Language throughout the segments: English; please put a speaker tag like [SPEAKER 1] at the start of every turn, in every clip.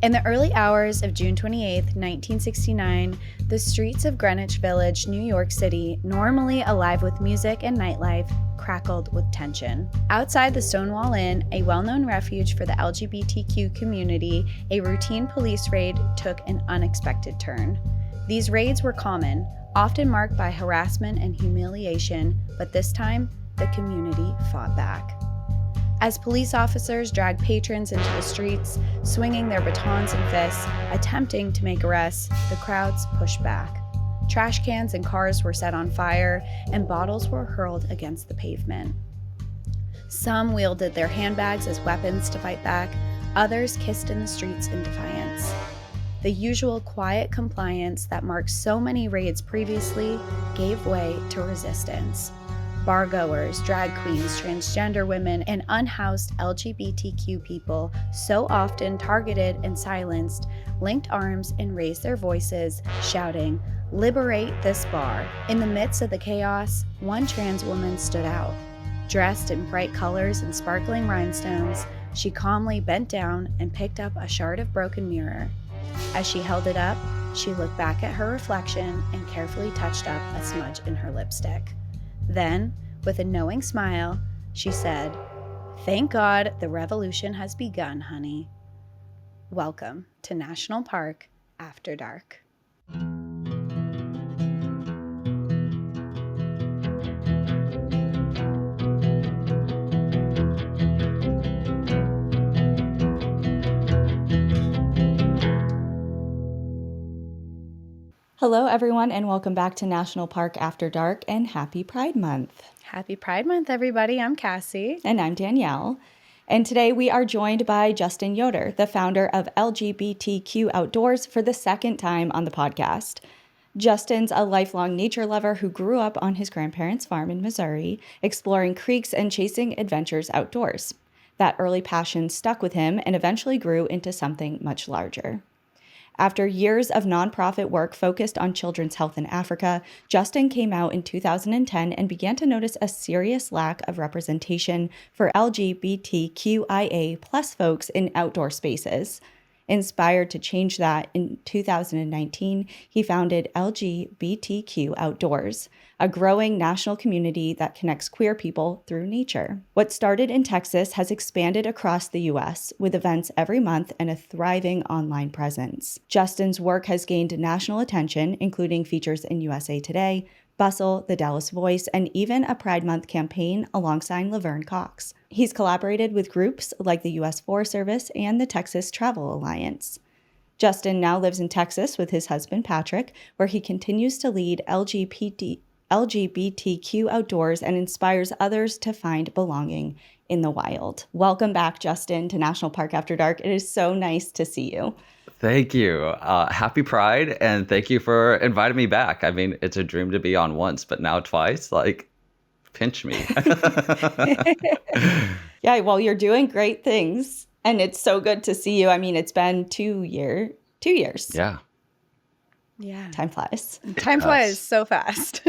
[SPEAKER 1] In the early hours of June 28, 1969, the streets of Greenwich Village, New York City, normally alive with music and nightlife, crackled with tension. Outside the Stonewall Inn, a well-known refuge for the LGBTQ community, a routine police raid took an unexpected turn. These raids were common, often marked by harassment and humiliation, but this time, the community fought back. As police officers dragged patrons into the streets, swinging their batons and fists, attempting to make arrests, the crowds pushed back. Trash cans and cars were set on fire, and bottles were hurled against the pavement. Some wielded their handbags as weapons to fight back, others kissed in the streets in defiance. The usual quiet compliance that marked so many raids previously gave way to resistance. Bargoers, drag queens, transgender women, and unhoused LGBTQ people, so often targeted and silenced, linked arms and raised their voices, shouting, "Liberate this bar." In the midst of the chaos, one trans woman stood out. Dressed in bright colors and sparkling rhinestones, she calmly bent down and picked up a shard of broken mirror. As she held it up, she looked back at her reflection and carefully touched up a smudge in her lipstick. Then, with a knowing smile, she said, "Thank God the revolution has begun, honey." Welcome to National Park After Dark.
[SPEAKER 2] Hello, everyone, and welcome back to National Park After Dark, and happy Pride Month.
[SPEAKER 1] Happy Pride Month, everybody. I'm Cassie.
[SPEAKER 2] And I'm Danielle. And today we are joined by Justin Yoder, the founder of LGBTQ Outdoors, for the second time on the podcast. Justin's a lifelong nature lover who grew up on his grandparents' farm in Missouri, exploring creeks and chasing adventures outdoors. That early passion stuck with him and eventually grew into something much larger. After years of nonprofit work focused on children's health in Africa, Justin came out in 2010 and began to notice a serious lack of representation for LGBTQIA+ folks in outdoor spaces. Inspired to change that, in 2019, he founded LGBTQ Outdoors, a growing national community that connects queer people through nature. What started in Texas has expanded across the U.S., with events every month and a thriving online presence. Justin's work has gained national attention, including features in USA Today, Bustle, The Dallas Voice, and even a Pride Month campaign alongside Laverne Cox. He's collaborated with groups like the U.S. Forest Service and the Texas Travel Alliance. Justin now lives in Texas with his husband, Patrick, where he continues to lead LGBTQ Outdoors and inspires others to find belonging in the wild. Welcome back, Justin, to National Park After Dark. It is so nice to see you.
[SPEAKER 3] Thank you. Happy Pride, and thank you for inviting me back. I mean, it's a dream to be on once, but now twice, like, pinch me.
[SPEAKER 2] Yeah, well, you're doing great things, and it's so good to see you. I mean, it's been 2 years.
[SPEAKER 3] Yeah.
[SPEAKER 1] Yeah.
[SPEAKER 2] Time flies.
[SPEAKER 1] Time flies so fast.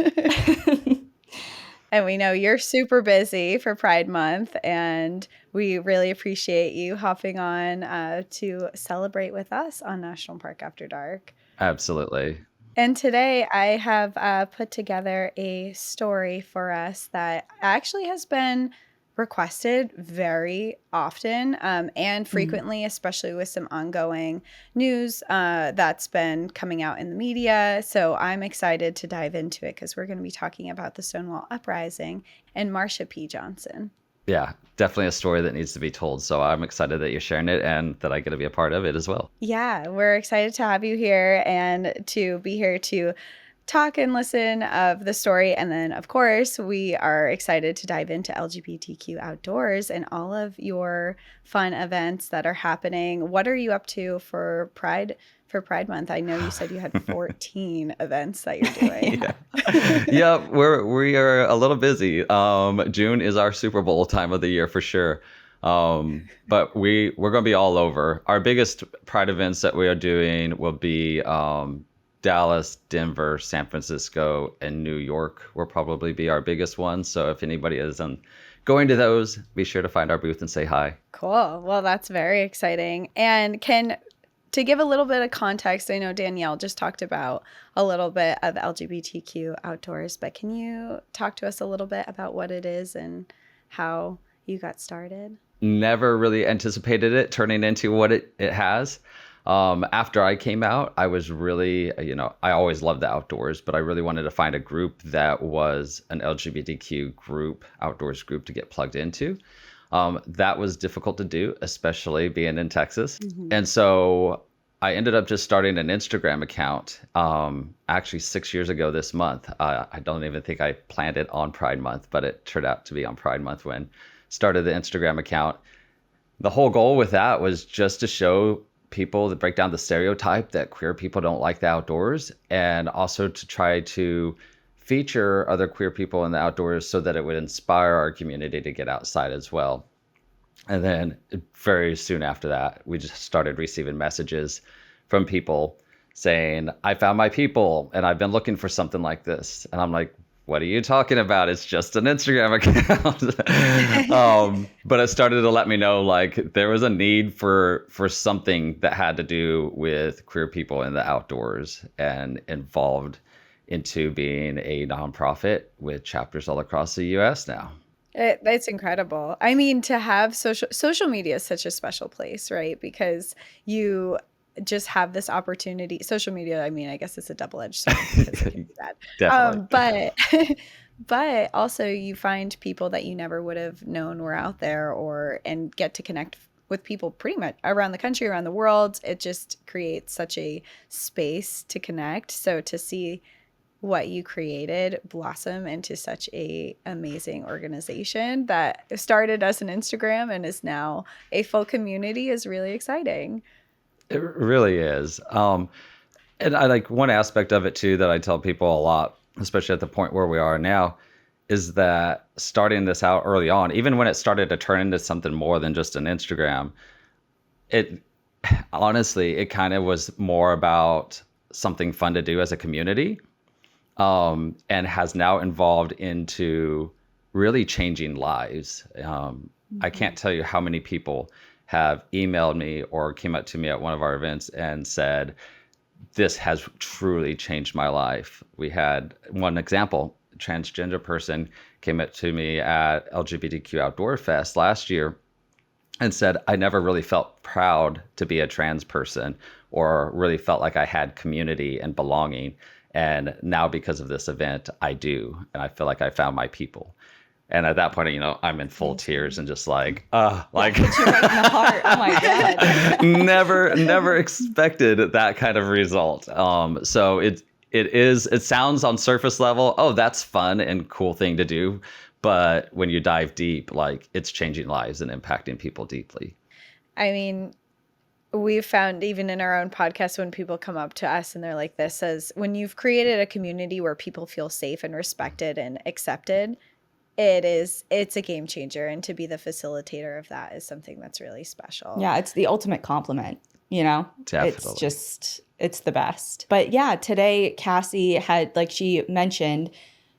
[SPEAKER 1] And we know you're super busy for Pride Month, and we really appreciate you hopping on to celebrate with us on National Park After Dark.
[SPEAKER 3] Absolutely.
[SPEAKER 1] And today I have put together a story for us that actually has been requested very often and frequently, especially with some ongoing news that's been coming out in the media. So I'm excited to dive into it because we're going to be talking about the Stonewall Uprising and Marsha P. Johnson.
[SPEAKER 3] Yeah, definitely a story that needs to be told. So I'm excited that you're sharing it and that I get to be a part of it as well.
[SPEAKER 1] Yeah, we're excited to have you here and to be here to talk and listen of the story. And then, of course, we are excited to dive into LGBTQ Outdoors and all of your fun events that are happening. What are you up to for Pride Month? I know you said you had 14 events that you're doing.
[SPEAKER 3] Yeah, we are a little busy. June is our Super Bowl time of the year for sure. But we're going to be all over. Our biggest Pride events that we are doing will be Dallas, Denver, San Francisco, and New York will probably be our biggest ones. So if anybody is going to those, be sure to find our booth and say hi.
[SPEAKER 1] Cool. Well, that's very exciting. And to give a little bit of context, I know Danielle just talked about a little bit of LGBTQ Outdoors, but can you talk to us a little bit about what it is and how you got started?
[SPEAKER 3] Never really anticipated it turning into what it has. After I came out, I was really, I always loved the outdoors, but I really wanted to find a group that was an LGBTQ group, outdoors group to get plugged into. That was difficult to do, especially being in Texas.
[SPEAKER 1] Mm-hmm.
[SPEAKER 3] And so I ended up just starting an Instagram account, actually 6 years ago this month. I don't even think I planned it on Pride Month, but it turned out to be on Pride Month when started the Instagram account. The whole goal with that was just to show people, to break down the stereotype that queer people don't like the outdoors, and also to try to feature other queer people in the outdoors so that it would inspire our community to get outside as well. And then very soon after that, we just started receiving messages from people saying, I found my people and I've been looking for something like this. And I'm like, what are you talking about? It's just an Instagram account. But it started to let me know like there was a need for something that had to do with queer people in the outdoors, and involved into being a nonprofit with chapters all across the US now.
[SPEAKER 1] It's incredible. I mean, to have social media is such a special place, right? Because you just have this opportunity. Social media, I mean, I guess it's a double-edged sword because it can be bad.
[SPEAKER 3] Definitely.
[SPEAKER 1] But also you find people that you never would have known were out there, and get to connect with people pretty much around the country, around the world. It just creates such a space to connect. So to see what you created blossom into such a amazing organization that started as an Instagram and is now a full community is really exciting.
[SPEAKER 3] It really is. And I like one aspect of it too that I tell people a lot, especially at the point where we are now, is that starting this out early on, even when it started to turn into something more than just an Instagram, it honestly, it kind of was more about something fun to do as a community, and has now evolved into really changing lives. I can't tell you how many people have emailed me or came up to me at one of our events and said, this has truly changed my life. We had one example, a transgender person came up to me at LGBTQ Outdoor Fest last year and said, I never really felt proud to be a trans person or really felt like I had community and belonging. And now because of this event, I do. And I feel like I found my people. And at that point, I'm in full tears and just like, like
[SPEAKER 2] Hit you right in the heart. Oh my God.
[SPEAKER 3] never expected that kind of result. So it sounds on surface level, oh, that's fun and cool thing to do. But when you dive deep, like it's changing lives and impacting people deeply.
[SPEAKER 1] I mean, we've found even in our own podcast, when people come up to us and they're like, this says, when you've created a community where people feel safe and respected and accepted, it's a game changer. And to be the facilitator of that is something that's really special.
[SPEAKER 2] Yeah, it's the ultimate compliment,
[SPEAKER 3] Definitely.
[SPEAKER 2] It's the best. But yeah, today Cassie had, like she mentioned,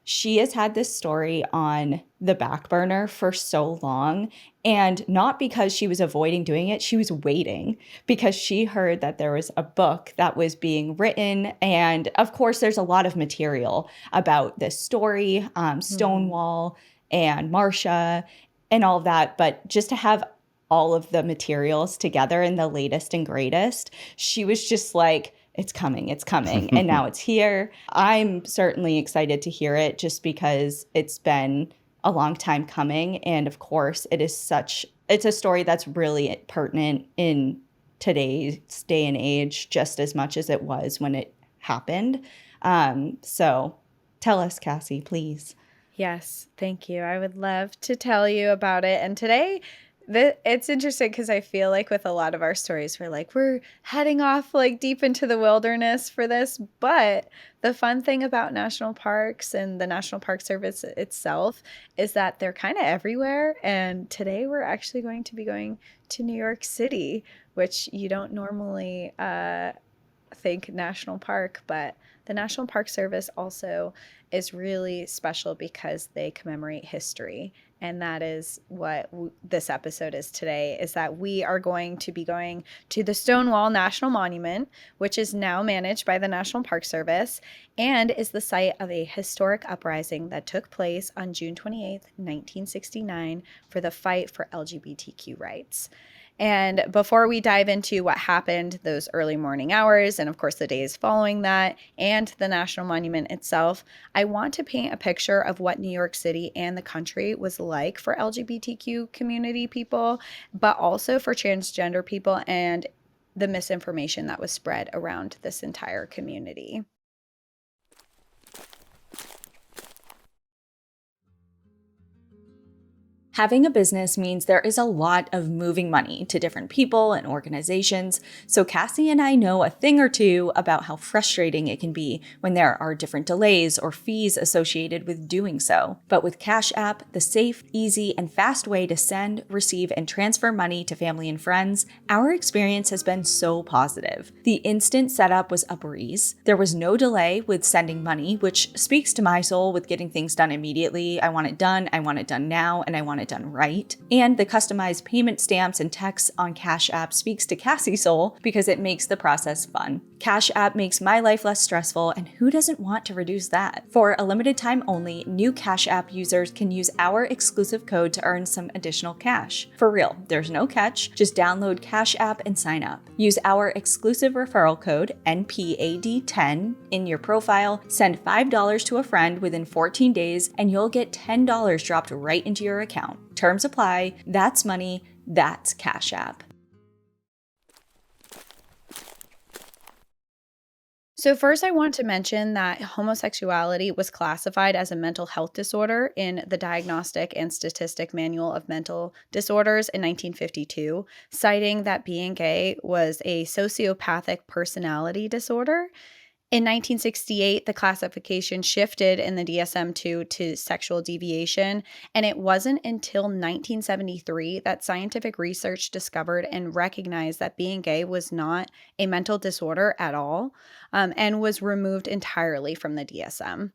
[SPEAKER 2] she has had this story on the back burner for so long, and not because she was avoiding doing it. She was waiting because she heard that there was a book that was being written. And of course, there's a lot of material about this story, Stonewall and Marsha and all of that. But just to have all of the materials together in the latest and greatest, she was just like, it's coming. And now it's here. I'm certainly excited to hear it just because it's been a long time coming. And of course, it's a story that's really pertinent in today's day and age, just as much as it was when it happened. So tell us, Cassie, please.
[SPEAKER 1] Yes, thank you. I would love to tell you about it. And today, it's interesting because I feel like with a lot of our stories, we're heading off like deep into the wilderness for this. But the fun thing about national parks and the National Park Service itself is that they're kind of everywhere. And today we're actually going to be going to New York City, which you don't normally think national park, but the National Park Service also is really special because they commemorate history. And that is what this episode is today, is that we are going to be going to the Stonewall National Monument, which is now managed by the National Park Service and is the site of a historic uprising that took place on June 28th, 1969 for the fight for LGBTQ rights. And before we dive into what happened those early morning hours, and of course the days following that, and the National Monument itself, I want to paint a picture of what New York City and the country was like for LGBTQ community people, but also for transgender people and the misinformation that was spread around this entire community.
[SPEAKER 2] Having a business means there is a lot of moving money to different people and organizations, so Cassie and I know a thing or two about how frustrating it can be when there are different delays or fees associated with doing so. But with Cash App, the safe, easy, and fast way to send, receive, and transfer money to family and friends, our experience has been so positive. The instant setup was a breeze. There was no delay with sending money, which speaks to my soul with getting things done immediately. I want it done now, and I want it done right. And the customized payment stamps and texts on Cash App speaks to Cassie's soul because it makes the process fun. Cash App makes my life less stressful, and who doesn't want to reduce that? For a limited time only, new Cash App users can use our exclusive code to earn some additional cash. For real, there's no catch. Just download Cash App and sign up. Use our exclusive referral code, NPAD10, in your profile, send $5 to a friend within 14 days, and you'll get $10 dropped right into your account. Terms apply. That's money. That's Cash App.
[SPEAKER 1] So first, I want to mention that homosexuality was classified as a mental health disorder in the Diagnostic and Statistic Manual of Mental Disorders in 1952, citing that being gay was a sociopathic personality disorder. In 1968, the classification shifted in the DSM-2 to sexual deviation, and it wasn't until 1973 that scientific research discovered and recognized that being gay was not a mental disorder at all, and was removed entirely from the DSM.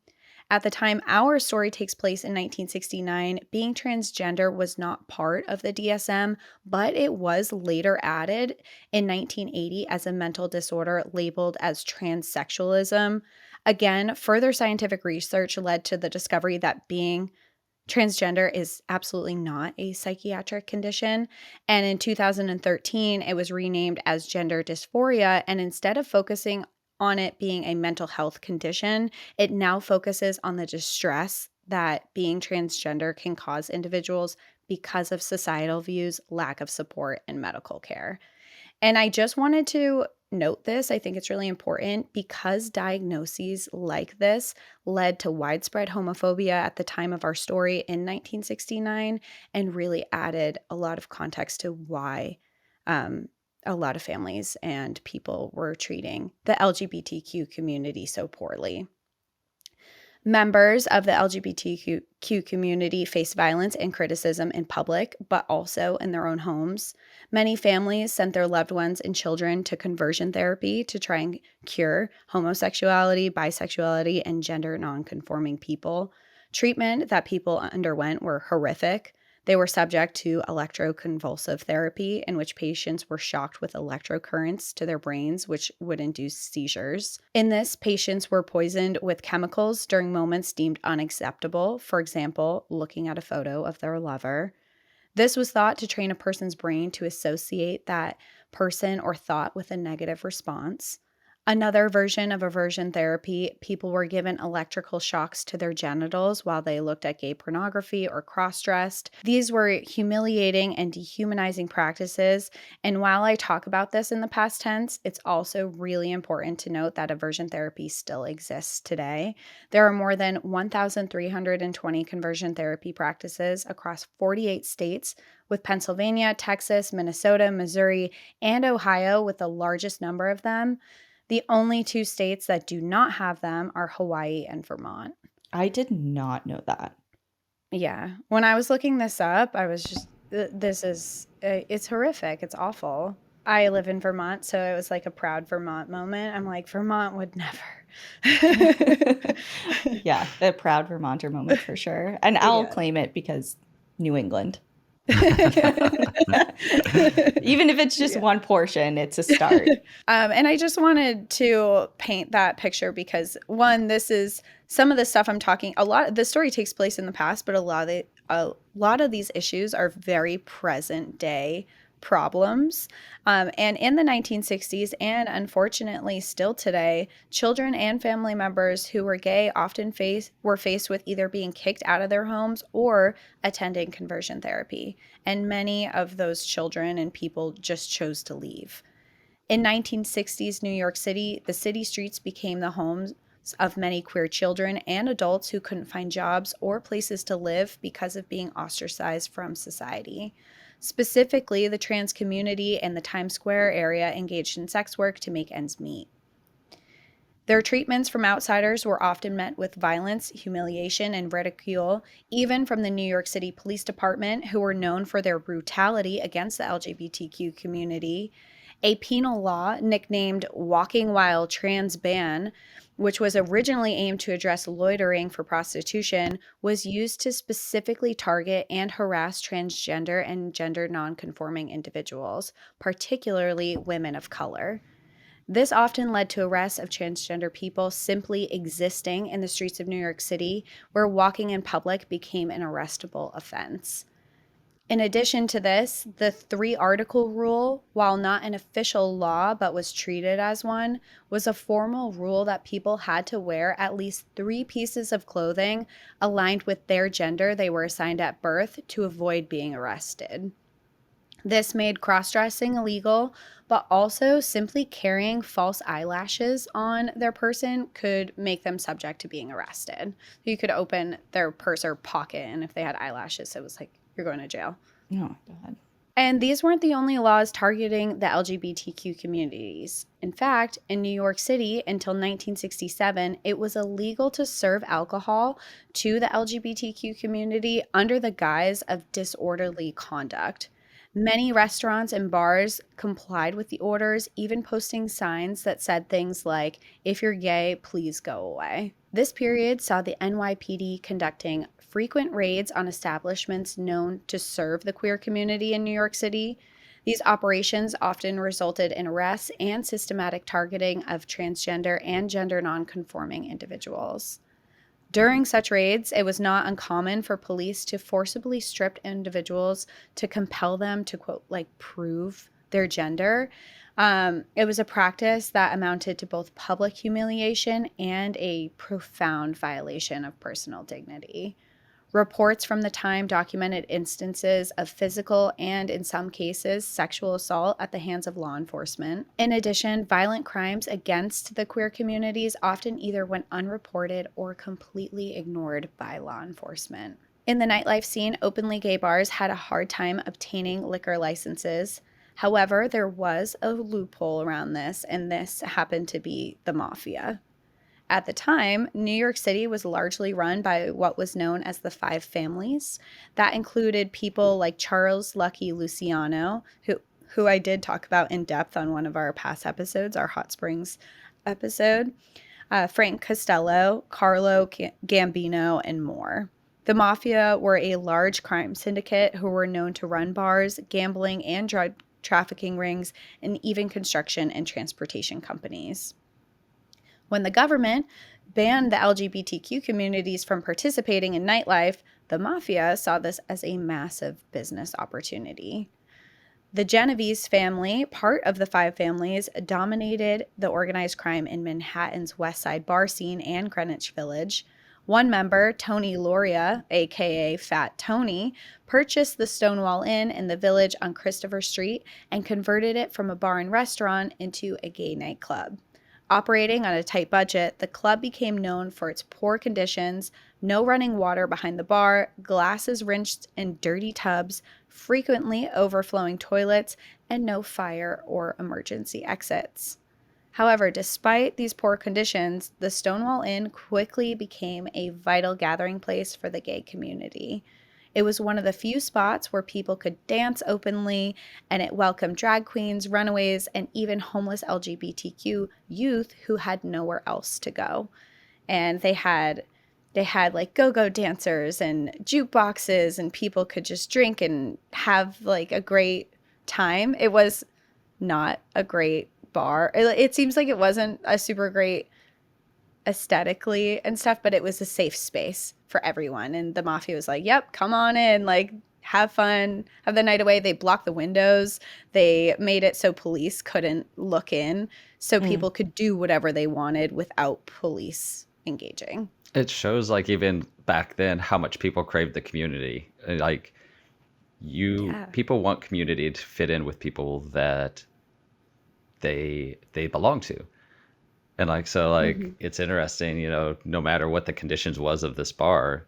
[SPEAKER 1] At the time our story takes place in 1969, being transgender was not part of the DSM, but it was later added in 1980 as a mental disorder labeled as transsexualism. Again, further scientific research led to the discovery that being transgender is absolutely not a psychiatric condition. And in 2013, it was renamed as gender dysphoria, and instead of focusing on it being a mental health condition, it now focuses on the distress that being transgender can cause individuals because of societal views, lack of support, and medical care. And I just wanted to note this. I think it's really important because diagnoses like this led to widespread homophobia at the time of our story in 1969 and really added a lot of context to why a lot of families and people were treating the LGBTQ community so poorly. Members of the LGBTQ community face violence and criticism in public, but also in their own homes. Many families sent their loved ones and children to conversion therapy to try and cure homosexuality, bisexuality, and gender nonconforming people. Treatment that people underwent were horrific. They were subject to electroconvulsive therapy, in which patients were shocked with electrocurrents to their brains, which would induce seizures. In this, patients were poisoned with chemicals during moments deemed unacceptable, for example, looking at a photo of their lover. This was thought to train a person's brain to associate that person or thought with a negative response. Another version of aversion therapy, people were given electrical shocks to their genitals while they looked at gay pornography or cross-dressed. These were humiliating and dehumanizing practices, and while I talk about this in the past tense, it's also really important to note that aversion therapy still exists today. There are more than 1,320 conversion therapy practices across 48 states, with Pennsylvania, Texas, Minnesota, Missouri, and Ohio with the largest number of them. The only two states that do not have them are Hawaii and Vermont.
[SPEAKER 2] I did not know that.
[SPEAKER 1] Yeah. When I was looking this up, I was just, it's horrific. It's awful. I live in Vermont, so it was like a proud Vermont moment. I'm like, Vermont would never.
[SPEAKER 2] Yeah, a proud Vermonter moment for sure. And I'll
[SPEAKER 1] Yeah.
[SPEAKER 2] claim it because New England. Even if it's just one portion, it's a start.
[SPEAKER 1] And I just wanted to paint that picture because, one, this is some of the stuff I'm talking. The story takes place in the past, but a lot of these issues are very present day problems. And in the 1960s, and unfortunately still today, children and family members who were gay often were faced with either being kicked out of their homes or attending conversion therapy. And many of those children and people just chose to leave. In 1960s New York City, the city streets became the homes of many queer children and adults who couldn't find jobs or places to live because of being ostracized from society. Specifically, the trans community and the Times Square area engaged in sex work to make ends meet. Their treatments from outsiders were often met with violence, humiliation, and ridicule, even from the New York City Police Department, who were known for their brutality against the LGBTQ community. A penal law nicknamed Walking While Trans Ban, which was originally aimed to address loitering for prostitution, was used to specifically target and harass transgender and gender nonconforming individuals, particularly women of color. This often led to arrests of transgender people simply existing in the streets of New York City, where walking in public became an arrestable offense. In addition to this, the 3-article rule, while not an official law but was treated as one, was a formal rule that people had to wear at least 3 pieces of clothing aligned with their gender they were assigned at birth to avoid being arrested. This made cross-dressing illegal, but also simply carrying false eyelashes on their person could make them subject to being arrested. You could open their purse or pocket, and if they had eyelashes, it was like, you're going to jail.
[SPEAKER 2] Oh, God.
[SPEAKER 1] And these weren't the only laws targeting the LGBTQ communities. In fact, in New York City until 1967, it was illegal to serve alcohol to the LGBTQ community under the guise of disorderly conduct. Many restaurants and bars complied with the orders, even posting signs that said things like, "If you're gay, please go away." This period saw the NYPD conducting frequent raids on establishments known to serve the queer community in New York City. These operations often resulted in arrests and systematic targeting of transgender and gender nonconforming individuals. During such raids, it was not uncommon for police to forcibly strip individuals to compel them to, quote, prove their gender. It was a practice that amounted to both public humiliation and a profound violation of personal dignity. Reports from the time documented instances of physical and, in some cases, sexual assault at the hands of law enforcement. In addition, violent crimes against the queer communities often either went unreported or completely ignored by law enforcement. In the nightlife scene, openly gay bars had a hard time obtaining liquor licenses. However, there was a loophole around this, and this happened to be the Mafia. At the time, New York City was largely run by what was known as the Five Families. That included people like Charles Lucky Luciano, who I did talk about in depth on one of our past episodes, our Hot Springs episode, Frank Costello, Carlo Gambino, and more. The Mafia were a large crime syndicate who were known to run bars, gambling, and drug trafficking rings, and even construction and transportation companies. When the government banned the LGBTQ communities from participating in nightlife, the Mafia saw this as a massive business opportunity. The Genovese family, part of the Five Families, dominated the organized crime in Manhattan's West Side bar scene and Greenwich Village. One member, Tony Loria, aka Fat Tony, purchased the Stonewall Inn in the Village on Christopher Street and converted it from a bar and restaurant into a gay nightclub. Operating on a tight budget, the club became known for its poor conditions, no running water behind the bar, glasses rinsed in dirty tubs, frequently overflowing toilets, and no fire or emergency exits. However, despite these poor conditions, the Stonewall Inn quickly became a vital gathering place for the gay community. It was one of the few spots where people could dance openly, and it welcomed drag queens, runaways, and even homeless LGBTQ youth who had nowhere else to go. And they had they had like go-go dancers and jukeboxes, and people could just drink and have like a great time. It was not a great bar. It seems like it wasn't a super great aesthetically and stuff, but it was a safe space for everyone. And the Mafia was like, yep, come on in, like have fun, have the night away. They blocked the windows. They made it so police couldn't look in, so people could do whatever they wanted without police engaging.
[SPEAKER 3] It shows like even back then how much people craved the community. Like people want community to fit in with people that they belong to. And like, so like, it's interesting, you know, no matter what the conditions was of this bar,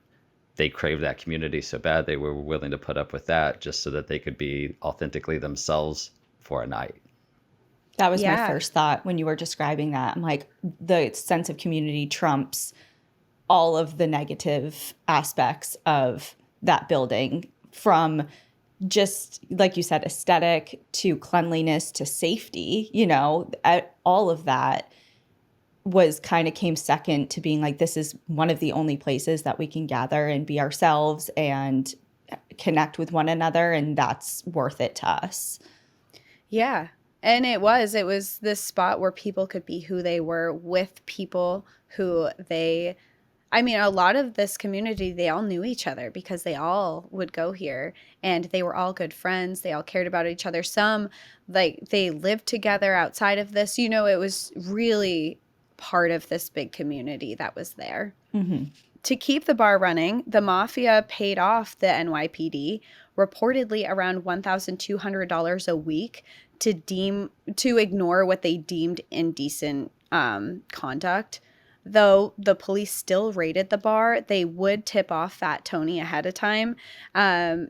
[SPEAKER 3] they craved that community so bad they were willing to put up with that just so that they could be authentically themselves for a night.
[SPEAKER 2] That was my first thought when you were describing that. I'm like, the sense of community trumps all of the negative aspects of that building, from just, like you said, aesthetic to cleanliness to safety, you know, all of that was kind of came second to being like, this is one of the only places that we can gather and be ourselves and connect with one another, and that's worth it to us.
[SPEAKER 1] Yeah. And it was this spot where people could be who they were with people who I mean, a lot of this community, they all knew each other because they all would go here, and they were all good friends. They all cared about each other. Some, like, they lived together outside of this. You know, it was really part of this big community that was there. To keep the bar running, the Mafia paid off the NYPD reportedly around $1,200 a week to ignore what they deemed indecent conduct. Though the police still raided the bar, they would tip off Fat Tony ahead of time. And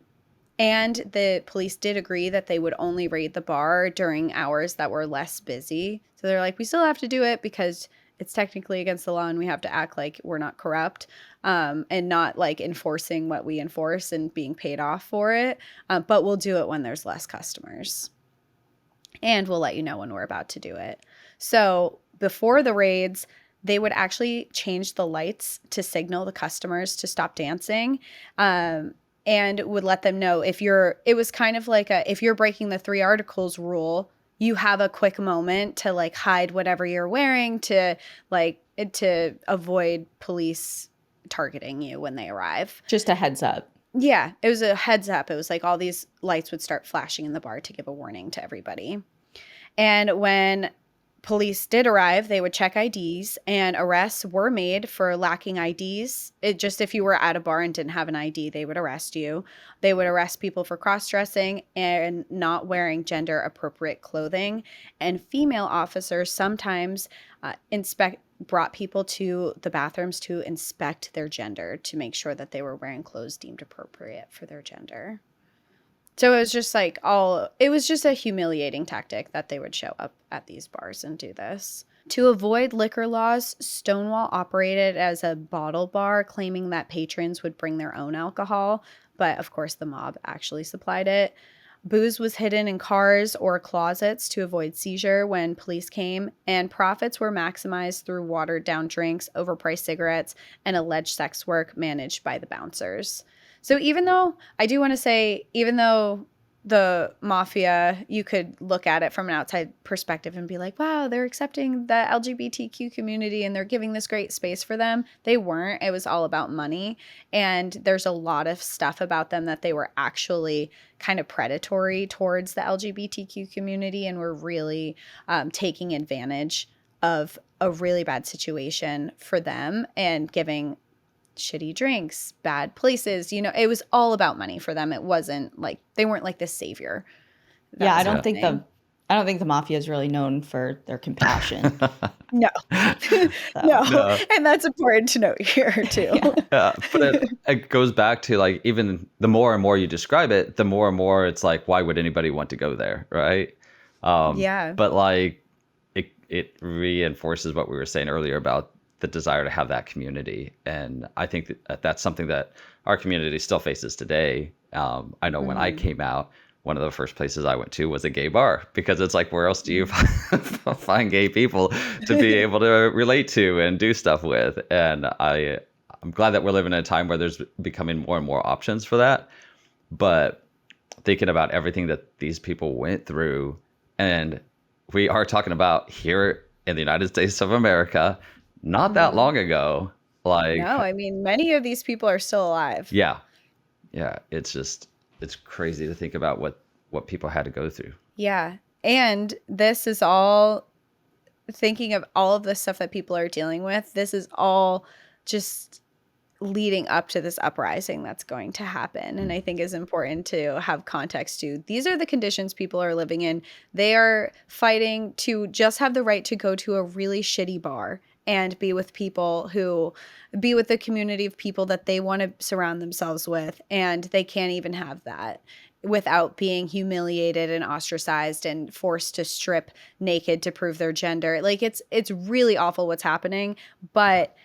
[SPEAKER 1] the police did agree that they would only raid the bar during hours that were less busy. So they're like, we still have to do it because it's technically against the law and we have to act like we're not corrupt, and not like enforcing what we enforce and being paid off for it. But we'll do it when there's less customers. And we'll let you know when we're about to do it. So before the raids, they would actually change the lights to signal the customers to stop dancing, and would let them know it was kind of like if you're breaking the 3 articles rule, you have a quick moment to like hide whatever you're wearing to avoid police targeting you when they arrive.
[SPEAKER 2] Just a heads up.
[SPEAKER 1] Yeah, it was a heads up. It was like all these lights would start flashing in the bar to give a warning to everybody. And when police did arrive, they would check IDs, and arrests were made for lacking IDs. If you were at a bar and didn't have an ID, they would arrest you. They would arrest people for cross-dressing and not wearing gender-appropriate clothing. And female officers sometimes brought people to the bathrooms to inspect their gender to make sure that they were wearing clothes deemed appropriate for their gender. So it was just it was just a humiliating tactic that they would show up at these bars and do this. To avoid liquor laws, Stonewall operated as a bottle bar, claiming that patrons would bring their own alcohol, but of course the mob actually supplied it. Booze was hidden in cars or closets to avoid seizure when police came, and profits were maximized through watered-down drinks, overpriced cigarettes, and alleged sex work managed by the bouncers. So even though the Mafia, you could look at it from an outside perspective and be like, wow, they're accepting the LGBTQ community and they're giving this great space for them. They weren't. It was all about money. And there's a lot of stuff about them that they were actually kind of predatory towards the LGBTQ community and were really taking advantage of a really bad situation for them and giving shitty drinks, bad places. You know, it was all about money for them. It wasn't like they weren't like the savior.
[SPEAKER 2] I don't think the Mafia is really known for their compassion.
[SPEAKER 1] No. No. And that's important to note here too.
[SPEAKER 3] But it goes back to like, even the more and more you describe it, the more and more it's like, why would anybody want to go there, right? But like it reinforces what we were saying earlier about the desire to have that community. And I think that's something that our community still faces today. I know when I came out, one of the first places I went to was a gay bar, because it's like, where else do you find gay people to be able to relate to and do stuff with? And I'm glad that we're living in a time where there's becoming more and more options for that. But thinking about everything that these people went through, and we are talking about here in the United States of America, not that long ago. Like,
[SPEAKER 1] No, I mean, many of these people are still alive.
[SPEAKER 3] yeah, it's crazy to think about what people had to go through.
[SPEAKER 1] Yeah. And this is all, thinking of all of the stuff that people are dealing with, this is all just leading up to this uprising that's going to happen. And I think is important to have context to. These are the conditions people are living in. They are fighting to just have the right to go to a really shitty bar and be with the community of people that they want to surround themselves with. And they can't even have that without being humiliated and ostracized and forced to strip naked to prove their gender. Like, it's really awful what's happening. But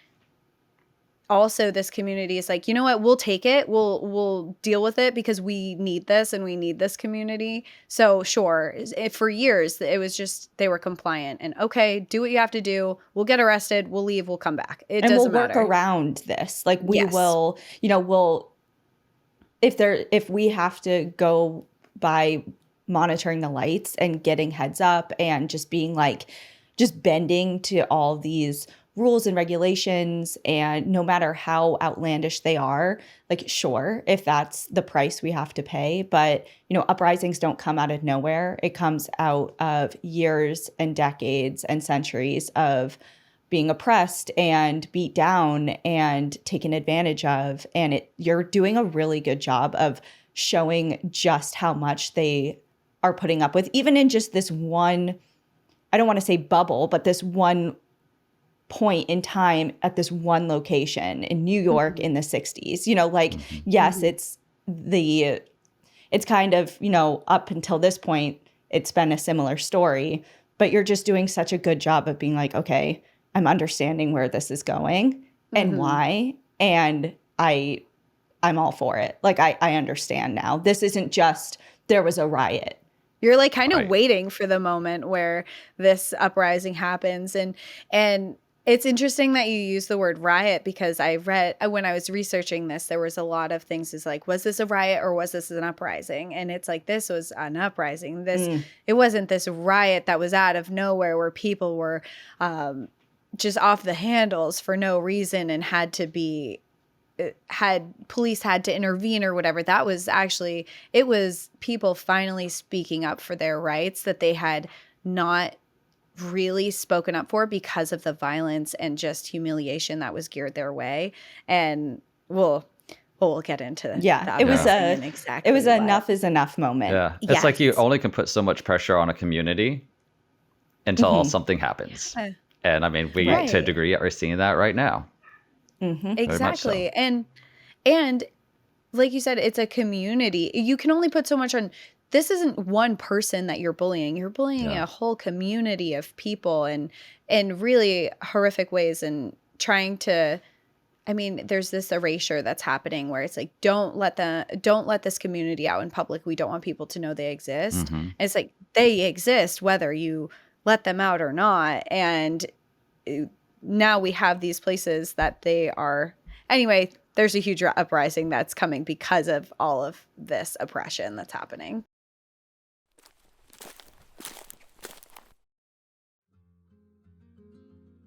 [SPEAKER 1] also this community is like, you know what, we'll take it. We'll deal with it because we need this and we need this community. So sure, for years, it was just, they were compliant and okay, do what you have to do. We'll get arrested. We'll leave. We'll come back. It doesn't matter.
[SPEAKER 2] We'll work around this. Like we will, we'll, if we have to go by monitoring the lights and getting heads up and just being like, just bending to all these rules and regulations, and no matter how outlandish they are, like, sure, if that's the price we have to pay. But, uprisings don't come out of nowhere. It comes out of years and decades and centuries of being oppressed and beat down and taken advantage of. And you're doing a really good job of showing just how much they are putting up with, even in just this one, I don't want to say bubble, but this one point in time at this one location in New York in the 60s. Yes, it's kind of, up until this point, it's been a similar story, but you're just doing such a good job of being like, okay, I'm understanding where this is going and why, and I'm all for it. Like, I understand now. This isn't just, there was a riot.
[SPEAKER 1] You're like kind of waiting for the moment where this uprising happens. And it's interesting that you use the word riot, because I read, when I was researching this, there was a lot of things is like, was this a riot or was this an uprising? And it's like, this was an uprising. It wasn't this riot that was out of nowhere where people were just off the handles for no reason and police had to intervene or whatever. That was actually, it was people finally speaking up for their rights that they had not really spoken up for because of the violence and just humiliation that was geared their way. And we'll get into that.
[SPEAKER 2] It was a enough is enough moment.
[SPEAKER 3] Yeah. It's like you only can put so much pressure on a community until something happens. And I mean, we to a degree are seeing that right now.
[SPEAKER 1] Exactly. So. And like you said, it's a community. You can only put so much on. This isn't one person that you're bullying. You're bullying a whole community of people in really horrific ways, and trying to, I mean, there's this erasure that's happening where it's like, don't let this community out in public. We don't want people to know they exist. And it's like, they exist whether you let them out or not. And now we have these places that they are. Anyway, there's a huge uprising that's coming because of all of this oppression that's happening.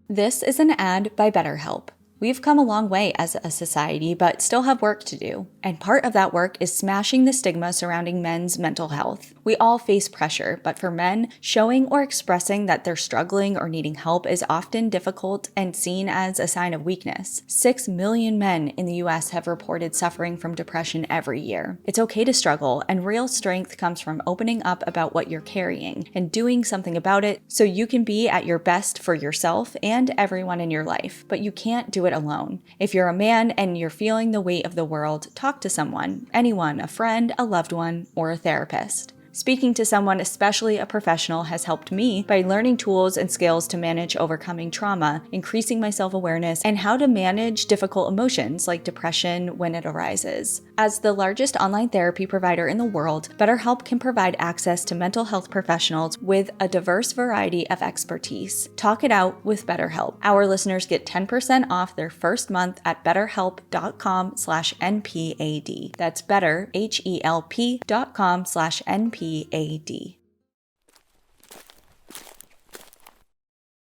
[SPEAKER 2] This is an ad by BetterHelp. We've come a long way as a society, but still have work to do. And part of that work is smashing the stigma surrounding men's mental health. We all face pressure, but for men, showing or expressing that they're struggling or needing help is often difficult and seen as a sign of weakness. 6 million men in the US have reported suffering from depression every year. It's okay to struggle, and real strength comes from opening up about what you're carrying and doing something about it so you can be at your best for yourself and everyone in your life. But you can't do it alone. If you're a man and you're feeling the weight of the world, talk to someone, anyone, a friend, a loved one, or a therapist. Speaking to someone, especially a professional, has helped me by learning tools and skills to manage overcoming trauma, increasing my self-awareness, and how to manage difficult emotions like depression when it arises. As the largest online therapy provider in the world, BetterHelp can provide access to mental health professionals with a diverse variety of expertise. Talk it out with BetterHelp. Our listeners get 10% off their first month at betterhelp.com/NPAD. That's better, HELP.com/NPAD.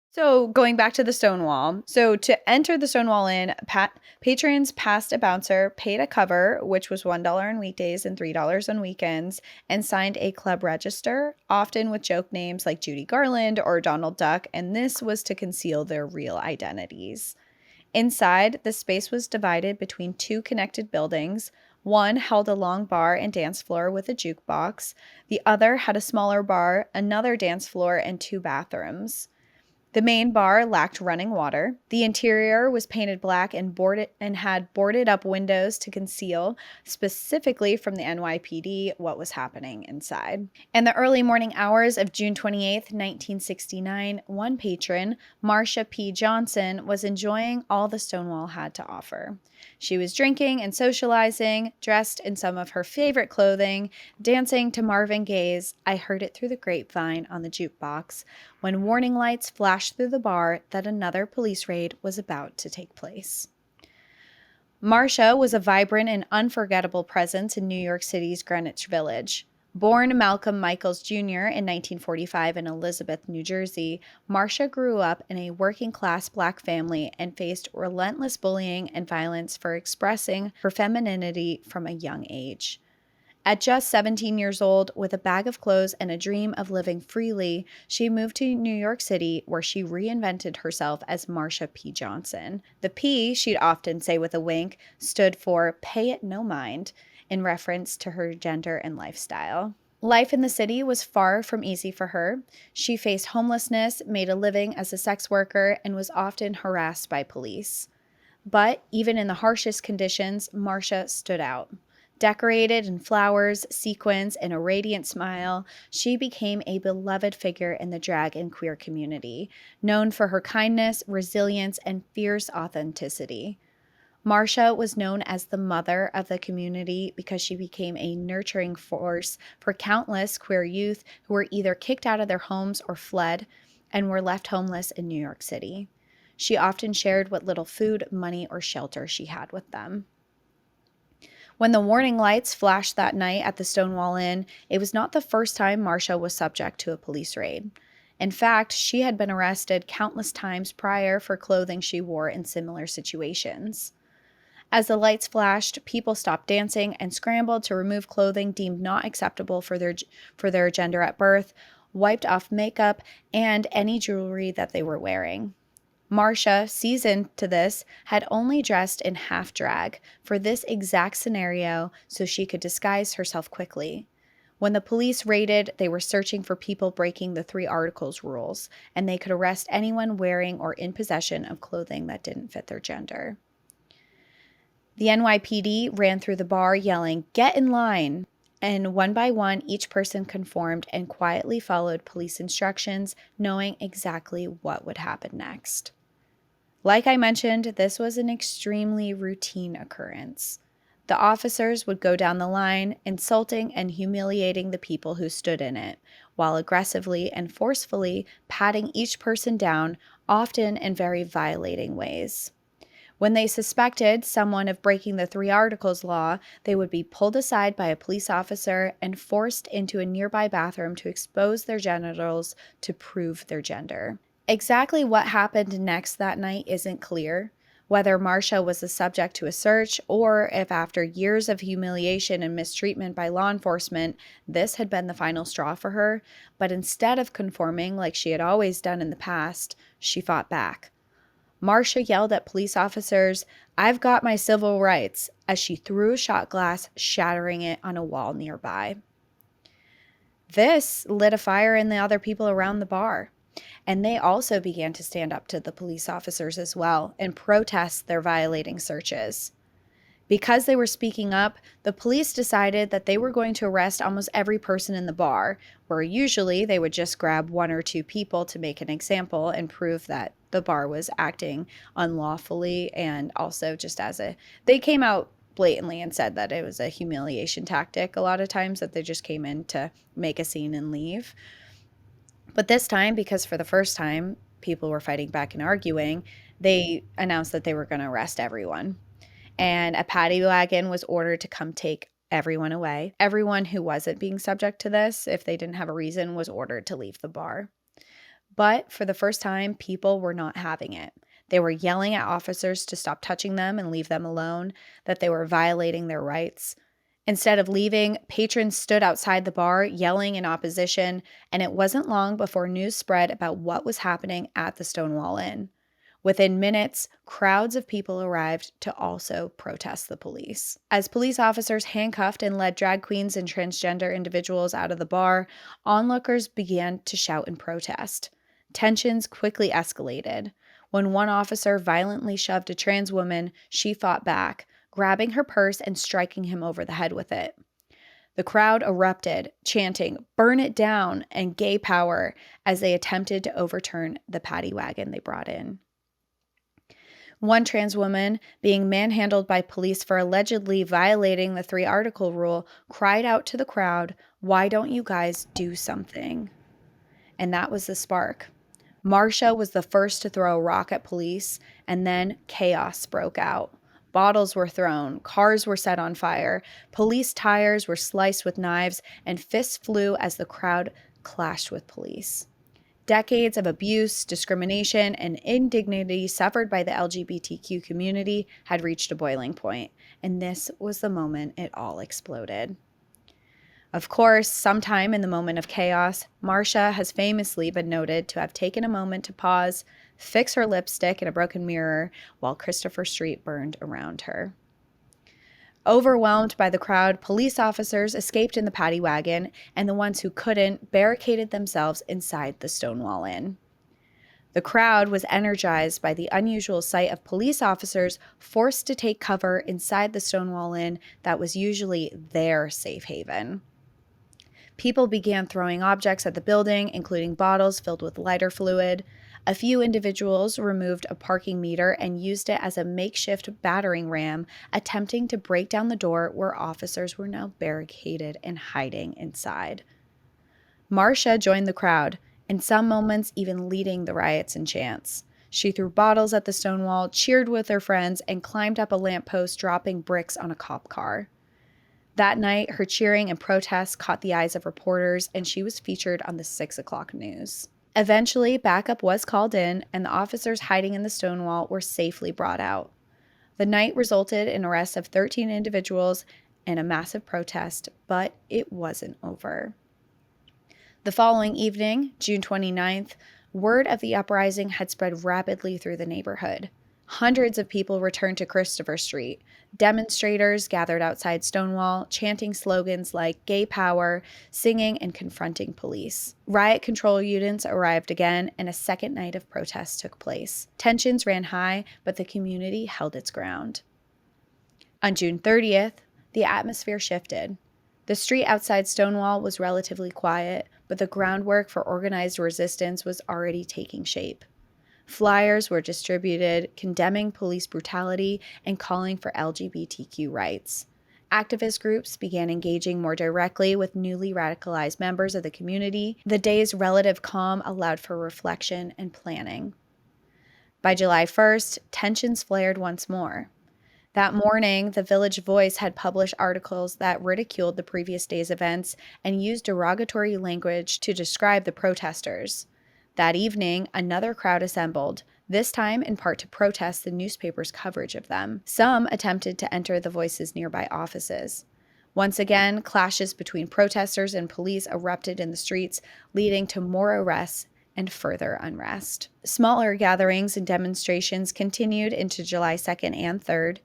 [SPEAKER 1] So going back to the Stonewall. So to enter the Stonewall Inn, patrons passed a bouncer, paid a cover, which was $1 on weekdays and $3 on weekends, and signed a club register, often with joke names like Judy Garland or Donald Duck, and this was to conceal their real identities. Inside, the space was divided between two connected buildings. One held a long bar and dance floor with a jukebox. The other had a smaller bar, another dance floor, and two bathrooms. The main bar lacked running water. The interior was painted black and had boarded up windows to conceal, specifically from the NYPD, what was happening inside. In the early morning hours of June 28, 1969, one patron, Marsha P. Johnson, was enjoying all the Stonewall had to offer. She was drinking and socializing, dressed in some of her favorite clothing, dancing to Marvin Gaye's "I Heard It Through the Grapevine" on the jukebox, when warning lights flashed through the bar that another police raid was about to take place. Marsha was a vibrant and unforgettable presence in New York City's Greenwich Village. Born Malcolm Michaels Jr. in 1945 in Elizabeth, New Jersey, Marsha grew up in a working-class Black family and faced relentless bullying and violence for expressing her femininity from a young age. At just 17 years old, with a bag of clothes and a dream of living freely, she moved to New York City, where she reinvented herself as Marsha P. Johnson. The P, she'd often say with a wink, stood for "pay it no mind," in reference to her gender and lifestyle. Life in the city was far from easy for her. She faced homelessness, made a living as a sex worker, and was often harassed by police. But even in the harshest conditions, Marsha stood out. Decorated in flowers, sequins, and a radiant smile, she became a beloved figure in the drag and queer community, known for her kindness, resilience, and fierce authenticity. Marsha was known as the mother of the community because she became a nurturing force for countless queer youth who were either kicked out of their homes or fled and were left homeless in New York City. She often shared what little food, money, or shelter she had with them. When the warning lights flashed that night at the Stonewall Inn, it was not the first time Marsha was subject to a police raid. In fact, she had been arrested countless times prior for clothing she wore in similar situations. As the lights flashed, people stopped dancing and scrambled to remove clothing deemed not acceptable for their gender at birth, wiped off makeup, and any jewelry that they were wearing. Marsha, seasoned to this, had only dressed in half drag for this exact scenario so she could disguise herself quickly. When the police raided, they were searching for people breaking the 3 articles rules, and they could arrest anyone wearing or in possession of clothing that didn't fit their gender. The NYPD ran through the bar yelling, "Get in line!" And one by one, each person conformed and quietly followed police instructions, knowing exactly what would happen next. Like I mentioned, this was an extremely routine occurrence. The officers would go down the line, insulting and humiliating the people who stood in it, while aggressively and forcefully patting each person down, often in very violating ways. When they suspected someone of breaking the 3 articles law, they would be pulled aside by a police officer and forced into a nearby bathroom to expose their genitals to prove their gender. Exactly what happened next that night isn't clear, whether Marsha was the subject to a search or if after years of humiliation and mistreatment by law enforcement, this had been the final straw for her, but instead of conforming like she had always done in the past, she fought back. Marsha yelled at police officers, "I've got my civil rights," as she threw a shot glass, shattering it on a wall nearby. This lit a fire in the other people around the bar, and they also began to stand up to the police officers as well and protest their violating searches. Because they were speaking up, the police decided that they were going to arrest almost every person in the bar, where usually they would just grab one or two people to make an example and prove that the bar was acting unlawfully, and also just they came out blatantly and said that it was a humiliation tactic a lot of times, that they just came in to make a scene and leave. But this time, because for the first time people were fighting back and arguing, they announced that they were going to arrest everyone. And a paddy wagon was ordered to come take everyone away. Everyone who wasn't being subject to this, if they didn't have a reason, was ordered to leave the bar. But for the first time, people were not having it. They were yelling at officers to stop touching them and leave them alone, that they were violating their rights. Instead of leaving, patrons stood outside the bar yelling in opposition, and it wasn't long before news spread about what was happening at the Stonewall Inn. Within minutes, crowds of people arrived to also protest the police. As police officers handcuffed and led drag queens and transgender individuals out of the bar, onlookers began to shout in protest. Tensions quickly escalated. When one officer violently shoved a trans woman, she fought back, grabbing her purse and striking him over the head with it. The crowd erupted, chanting, "Burn it down," and "Gay power," as they attempted to overturn the paddy wagon they brought in. One trans woman, being manhandled by police for allegedly violating the 3-article rule, cried out to the crowd, "Why don't you guys do something?" And that was the spark. Marsha was the first to throw a rock at police, and then chaos broke out. Bottles were thrown, cars were set on fire, police tires were sliced with knives, and fists flew as the crowd clashed with police. Decades of abuse, discrimination, and indignity suffered by the LGBTQ community had reached a boiling point, and this was the moment it all exploded. Of course, sometime in the moment of chaos, Marsha has famously been noted to have taken a moment to pause, fix her lipstick in a broken mirror while Christopher Street burned around her. Overwhelmed by the crowd, police officers escaped in the paddy wagon, and the ones who couldn't barricaded themselves inside the Stonewall Inn. The crowd was energized by the unusual sight of police officers forced to take cover inside the Stonewall Inn that was usually their safe haven. People began throwing objects at the building, including bottles filled with lighter fluid. A few individuals removed a parking meter and used it as a makeshift battering ram, attempting to break down the door where officers were now barricaded and hiding inside. Marsha joined the crowd, in some moments even leading the riots and chants. She threw bottles at the Stonewall, cheered with her friends, and climbed up a lamppost, dropping bricks on a cop car. That night, her cheering and protests caught the eyes of reporters, and she was featured on the 6 o'clock news. Eventually, backup was called in, and the officers hiding in the Stonewall were safely brought out. The night resulted in arrests of 13 individuals and a massive protest, but it wasn't over. The following evening, June 29th, word of the uprising had spread rapidly through the neighborhood. Hundreds of people returned to Christopher Street. Demonstrators gathered outside Stonewall, chanting slogans like "Gay Power," singing and confronting police. Riot control units arrived again, and a second night of protests took place. Tensions ran high, but the community held its ground. On June 30th, the atmosphere shifted. The street outside Stonewall was relatively quiet, but the groundwork for organized resistance was already taking shape. Flyers were distributed condemning police brutality and calling for LGBTQ rights. Activist groups began engaging more directly with newly radicalized members of the community. The day's relative calm allowed for reflection and planning. By July 1st, tensions flared once more. That morning, the Village Voice had published articles that ridiculed the previous day's events and used derogatory language to describe the protesters. That evening, another crowd assembled, this time in part to protest the newspaper's coverage of them. Some attempted to enter the Voice's nearby offices. Once again, clashes between protesters and police erupted in the streets, leading to more arrests and further unrest. Smaller gatherings and demonstrations continued into July 2nd and 3rd.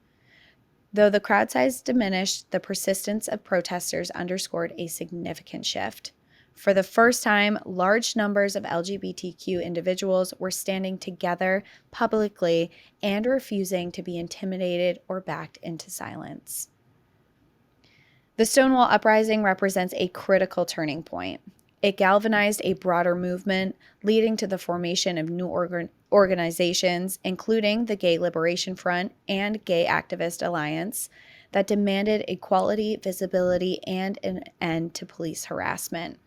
[SPEAKER 1] Though the crowd size diminished, the persistence of protesters underscored a significant shift. For the first time, large numbers of LGBTQ individuals were standing together publicly and refusing to be intimidated or backed into silence. The Stonewall Uprising represents a critical turning point. It galvanized a broader movement, leading to the formation of new organizations, including the Gay Liberation Front and Gay Activist Alliance, that demanded equality, visibility, and an end to police harassment.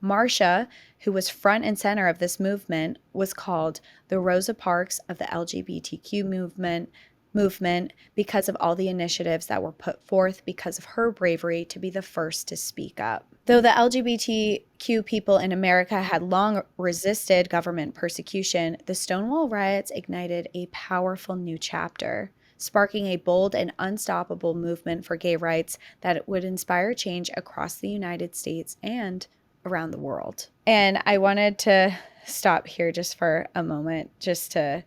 [SPEAKER 1] Marsha, who was front and center of this movement, was called the Rosa Parks of the LGBTQ movement because of all the initiatives that were put forth because of her bravery to be the first to speak up. Though the LGBTQ people in America had long resisted government persecution, the Stonewall riots ignited a powerful new chapter, sparking a bold and unstoppable movement for gay rights that would inspire change across the United States and around the world. And I wanted to stop here just for a moment, just to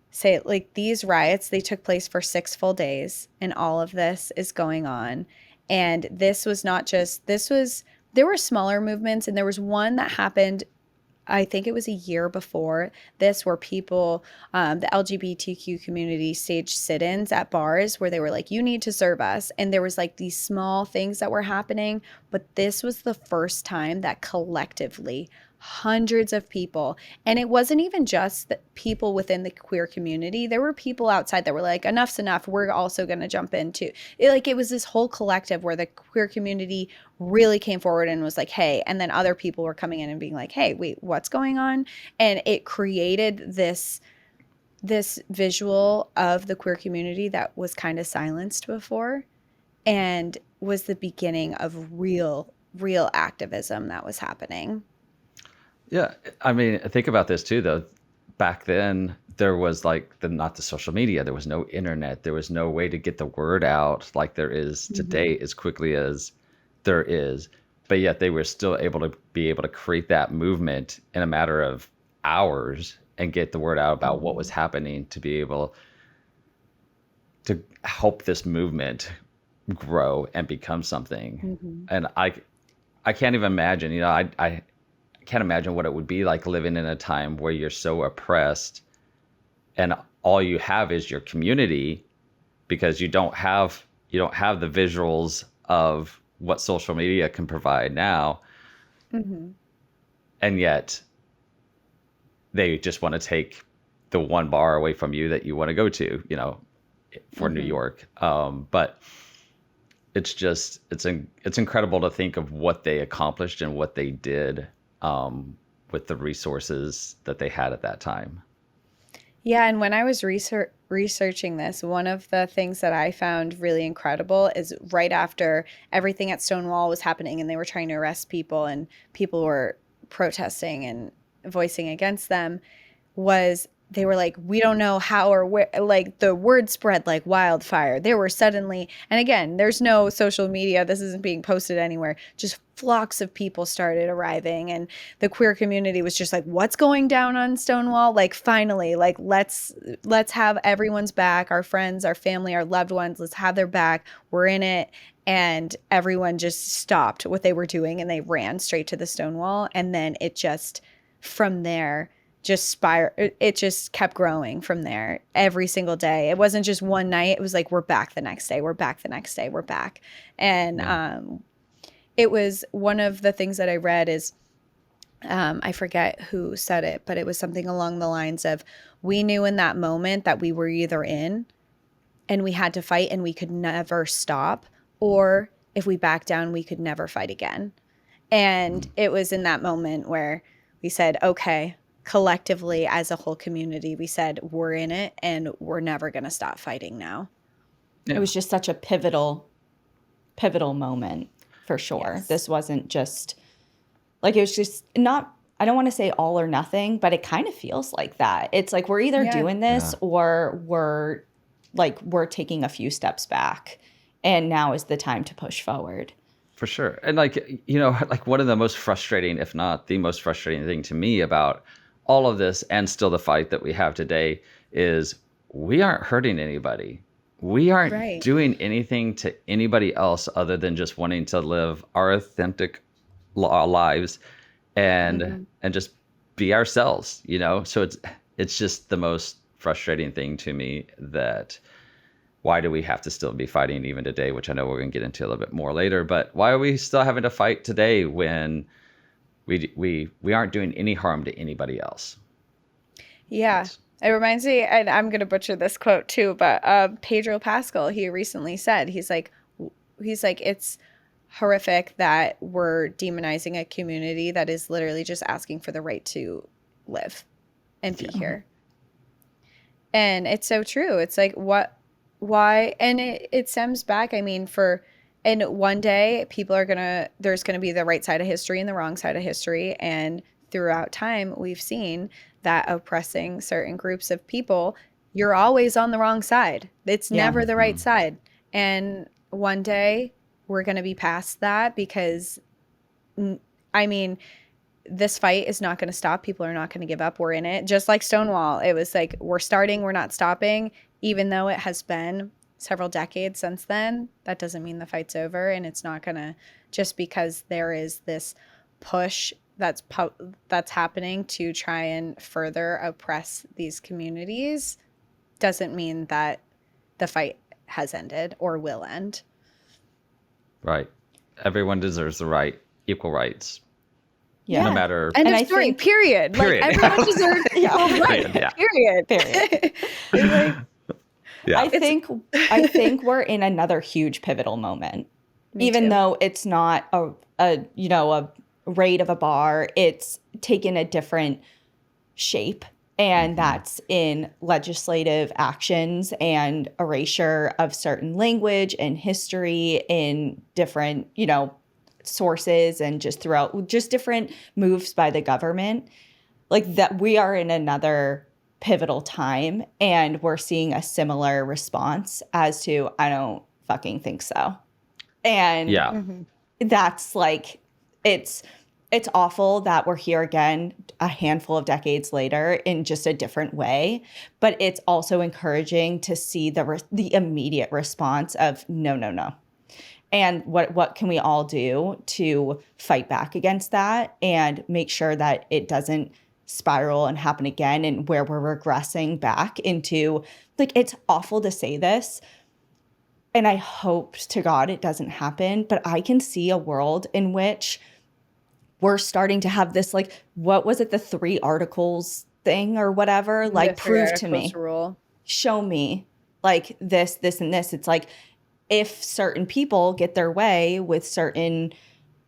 [SPEAKER 1] say, like, these riots, they took place for 6 full days, and all of this is going on. And this was not just, there were smaller movements, and there was one that happened, I think it was a year before this, where people, the LGBTQ community staged sit-ins at bars where they were like, you need to serve us. And there was like these small things that were happening. But this was the first time that collectively hundreds of people, and it wasn't even just the people within the queer community. There were people outside that were like, enough's enough. We're also going to jump into it. It was this whole collective where the queer community really came forward and was like, hey, and then other people were coming in and being like, hey, wait, what's going on? And it created this visual of the queer community that was kind of silenced before, and was the beginning of real activism that was happening.
[SPEAKER 3] Yeah, I mean, think about this too, though. Back then, there was not the social media. There was no internet. There was no way to get the word out like there is today as quickly as there is. But yet they were still able to create that movement in a matter of hours and get the word out about what was happening, to be able to help this movement grow and become something. And I can't even imagine, I can't imagine what it would be like living in a time where you're so oppressed and all you have is your community, because you don't have the visuals of what social media can provide now. And yet they just want to take the one bar away from you that you want to go to, for New York. But it's incredible to think of what they accomplished and what they did with the resources that they had at that time.
[SPEAKER 1] Yeah, and when I was researching this, one of the things that I found really incredible is right after everything at Stonewall was happening and they were trying to arrest people and people were protesting and voicing against them, was they were like, we don't know how or where, like the word spread like wildfire. There were suddenly, and again, there's no social media. This isn't being posted anywhere. Just flocks of people started arriving, and the queer community was just like, what's going down on Stonewall? Like, finally, like, let's have everyone's back, our friends, our family, our loved ones. Let's have their back. We're in it. And everyone just stopped what they were doing and they ran straight to the Stonewall. And then it just, from there, it just kept growing from there every single day. It wasn't just one night. It was like, we're back the next day. We're back the next day. We're back. And it was one of the things that I read is, I forget who said it, but it was something along the lines of, we knew in that moment that we were either in and we had to fight and we could never stop, or if we backed down, we could never fight again. And it was in that moment where we said, okay, collectively as a whole community, we said, we're in it and we're never going to stop fighting now.
[SPEAKER 2] Yeah. It was just such a pivotal moment for sure. Yes. This wasn't just like, it was just not, I don't want to say all or nothing, but it kind of feels like that. It's like, we're either doing this or we're taking a few steps back, and now is the time to push forward.
[SPEAKER 3] For sure. And one of the most frustrating, if not the most frustrating thing to me about all of this, and still the fight that we have today, is we aren't hurting anybody. We aren't doing anything to anybody else other than just wanting to live our authentic our lives and just be ourselves, so it's just the most frustrating thing to me that why do we have to still be fighting even today, which I know we're going to get into a little bit more later, but why are we still having to fight today when we aren't doing any harm to anybody else?
[SPEAKER 1] Yeah. It reminds me, and I'm going to butcher this quote too, but Pedro Pascal, he recently said, he's like, it's horrific that we're demonizing a community that is literally just asking for the right to live and be here. And it's so true. It's like, why? And it stems back, I mean, and one day there's going to be the right side of history and the wrong side of history. And throughout time, we've seen that oppressing certain groups of people, you're always on the wrong side. It's never the right side. And one day we're going to be past that because, I mean, this fight is not going to stop. People are not going to give up. We're in it. Just like Stonewall. It was like, we're starting, we're not stopping. Even though it has been several decades since then, that doesn't mean the fight's over. And it's not going to, just because there is this push that's happening to try and further oppress these communities, doesn't mean that the fight has ended or will end.
[SPEAKER 3] Right. Everyone deserves the equal rights.
[SPEAKER 2] Yeah.
[SPEAKER 3] No matter.
[SPEAKER 1] End of story. Period. Like, everyone deserves equal rights.
[SPEAKER 3] Yeah.
[SPEAKER 1] Period. Like,
[SPEAKER 3] yeah.
[SPEAKER 2] I think we're in another huge pivotal moment. Even though it's not a raid of a bar, it's taken a different shape, and that's in legislative actions and erasure of certain language and history in different, sources, and just throughout just different moves by the government. Like that, we are in another pivotal time, and we're seeing a similar response as to, I don't fucking think so. And that's like, it's awful that we're here again a handful of decades later in just a different way, but it's also encouraging to see the immediate response of no. And what can we all do to fight back against that and make sure that it doesn't spiral and happen again, and where we're regressing back into, like, it's awful to say this, and I hope to God it doesn't happen, but I can see a world in which we're starting to have this, like, what was it, the 3 articles thing or whatever? Like, prove to me, show me, like, this, and this. It's like, if certain people get their way with certain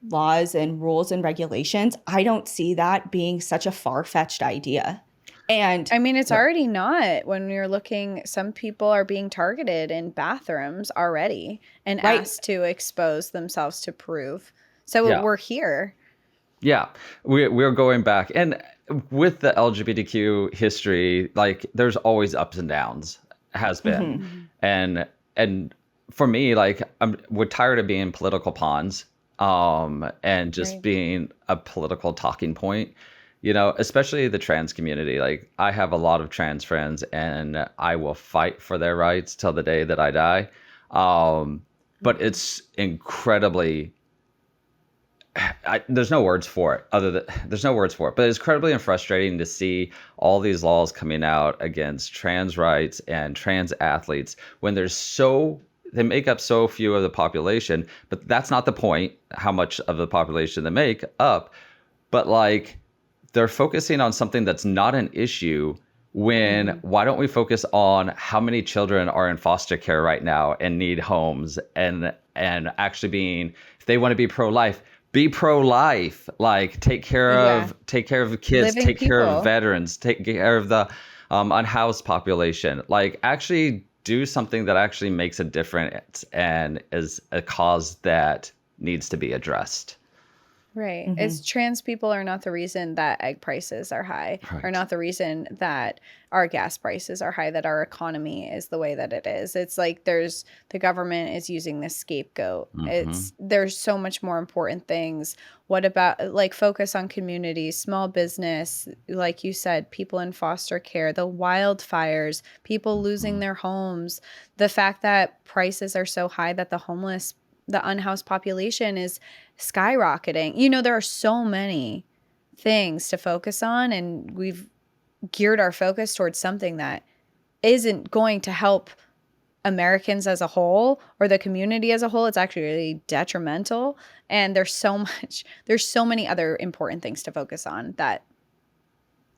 [SPEAKER 2] laws and rules and regulations, I don't see that being such a far-fetched idea. And
[SPEAKER 1] I mean, it's already not. When you're looking, some people are being targeted in bathrooms already and asked to expose themselves to prove. So we're here. Yeah,
[SPEAKER 3] we're going back. And with the LGBTQ history, like, there's always ups and downs, has been. And for me, like, we're tired of being political pawns, and just being a political talking point. Especially the trans community. Like, I have a lot of trans friends, and I will fight for their rights till the day that I die. But it's incredibly, there's no words for it but it's incredibly frustrating to see all these laws coming out against trans rights and trans athletes when they make up so few of the population. But that's not the point, how much of the population they make up. But, like, they're focusing on something that's not an issue, when why don't we focus on how many children are in foster care right now and need homes, and actually being, if they want to be pro-life, be pro-life. Like, take care of kids, take care of veterans, take care of the unhoused population. Like, actually do something that actually makes a difference and is a cause that needs to be addressed.
[SPEAKER 1] Right. It's trans people are not the reason that egg prices are high, are not the reason that our gas prices are high, that our economy is the way that it is. It's like the government is using this scapegoat. There's so much more important things. What about, like, focus on communities, small business, like you said, people in foster care, the wildfires, people losing their homes, the fact that prices are so high that the homeless the unhoused population is skyrocketing. You know, there are so many things to focus on, and we've geared our focus towards something that isn't going to help Americans as a whole or the community as a whole. It's actually really detrimental. And there's so many other important things to focus on that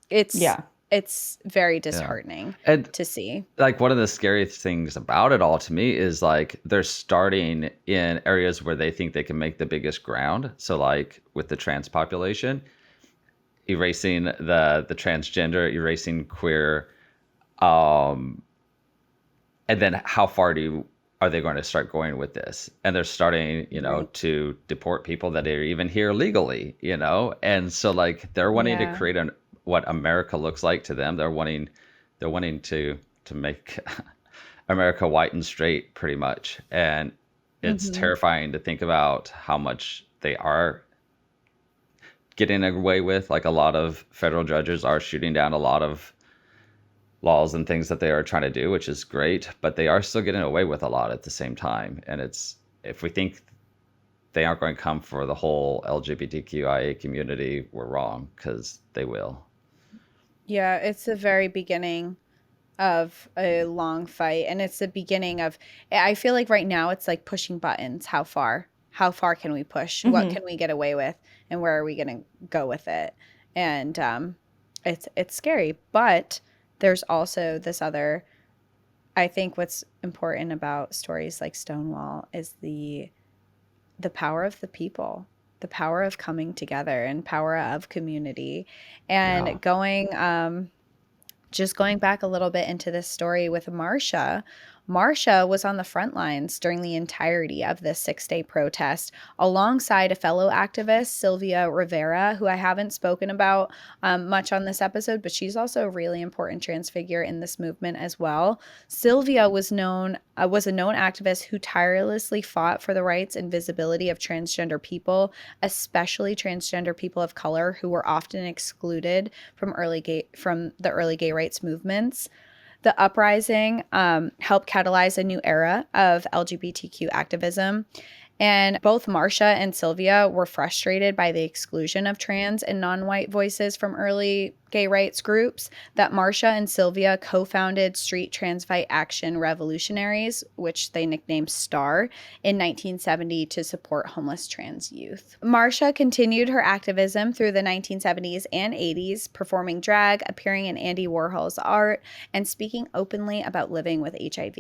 [SPEAKER 1] it's very disheartening to see.
[SPEAKER 3] Like, one of the scariest things about it all to me is like they're starting in areas where they think they can make the biggest ground. So like with the trans population, erasing the transgender, erasing queer, and then how far are they going to start going with this? And they're starting, to deport people that are even here legally, and so like they're wanting to create what America looks like to them. They're wanting to make America white and straight, pretty much, and it's terrifying to think about how much they are getting away with. Like, a lot of federal judges are shooting down a lot of laws and things that they are trying to do, which is great, but they are still getting away with a lot at the same time. And if we think they aren't going to come for the whole LGBTQIA community, we're wrong, because they will.
[SPEAKER 1] Yeah, it's the very beginning of a long fight, and it's the beginning of, I feel like right now it's like pushing buttons. How far can we push? What can we get away with, and where are we going to go with it? And it's scary, but there's also this other, I think what's important about stories like Stonewall is the power of the people, the power of coming together and power of community. And just going back a little bit into this story with Marsha was on the front lines during the entirety of this 6-day protest, alongside a fellow activist, Sylvia Rivera, who I haven't spoken about much on this episode, but she's also a really important trans figure in this movement as well. Sylvia was a known activist who tirelessly fought for the rights and visibility of transgender people, especially transgender people of color, who were often excluded from the early gay rights movements. The uprising helped catalyze a new era of LGBTQ activism. And both Marsha and Sylvia were frustrated by the exclusion of trans and non-white voices from early gay rights groups. That Marsha and Sylvia co-founded Street Trans Fight Action Revolutionaries, which they nicknamed STAR, in 1970 to support homeless trans youth. Marsha continued her activism through the 1970s and 80s, performing drag, appearing in Andy Warhol's art, and speaking openly about living with HIV.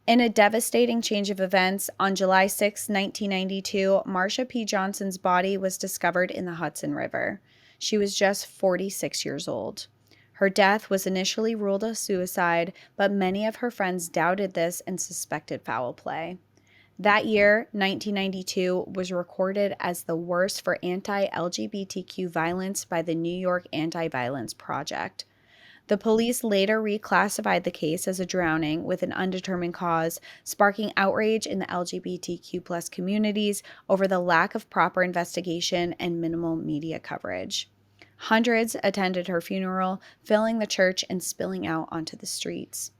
[SPEAKER 1] In a devastating change of events, on July 6, 1992, Marsha P. Johnson's body was discovered in the Hudson River. She was just 46 years old. Her death was initially ruled a suicide, but many of her friends doubted this and suspected foul play. That year, 1992, was recorded as the worst for anti-LGBTQ violence by the New York Anti-Violence Project. The police later reclassified the case as a drowning with an undetermined cause, sparking outrage in the LGBTQ+ communities over the lack of proper investigation and minimal media coverage. Hundreds attended her funeral, filling the church and spilling out onto the streets.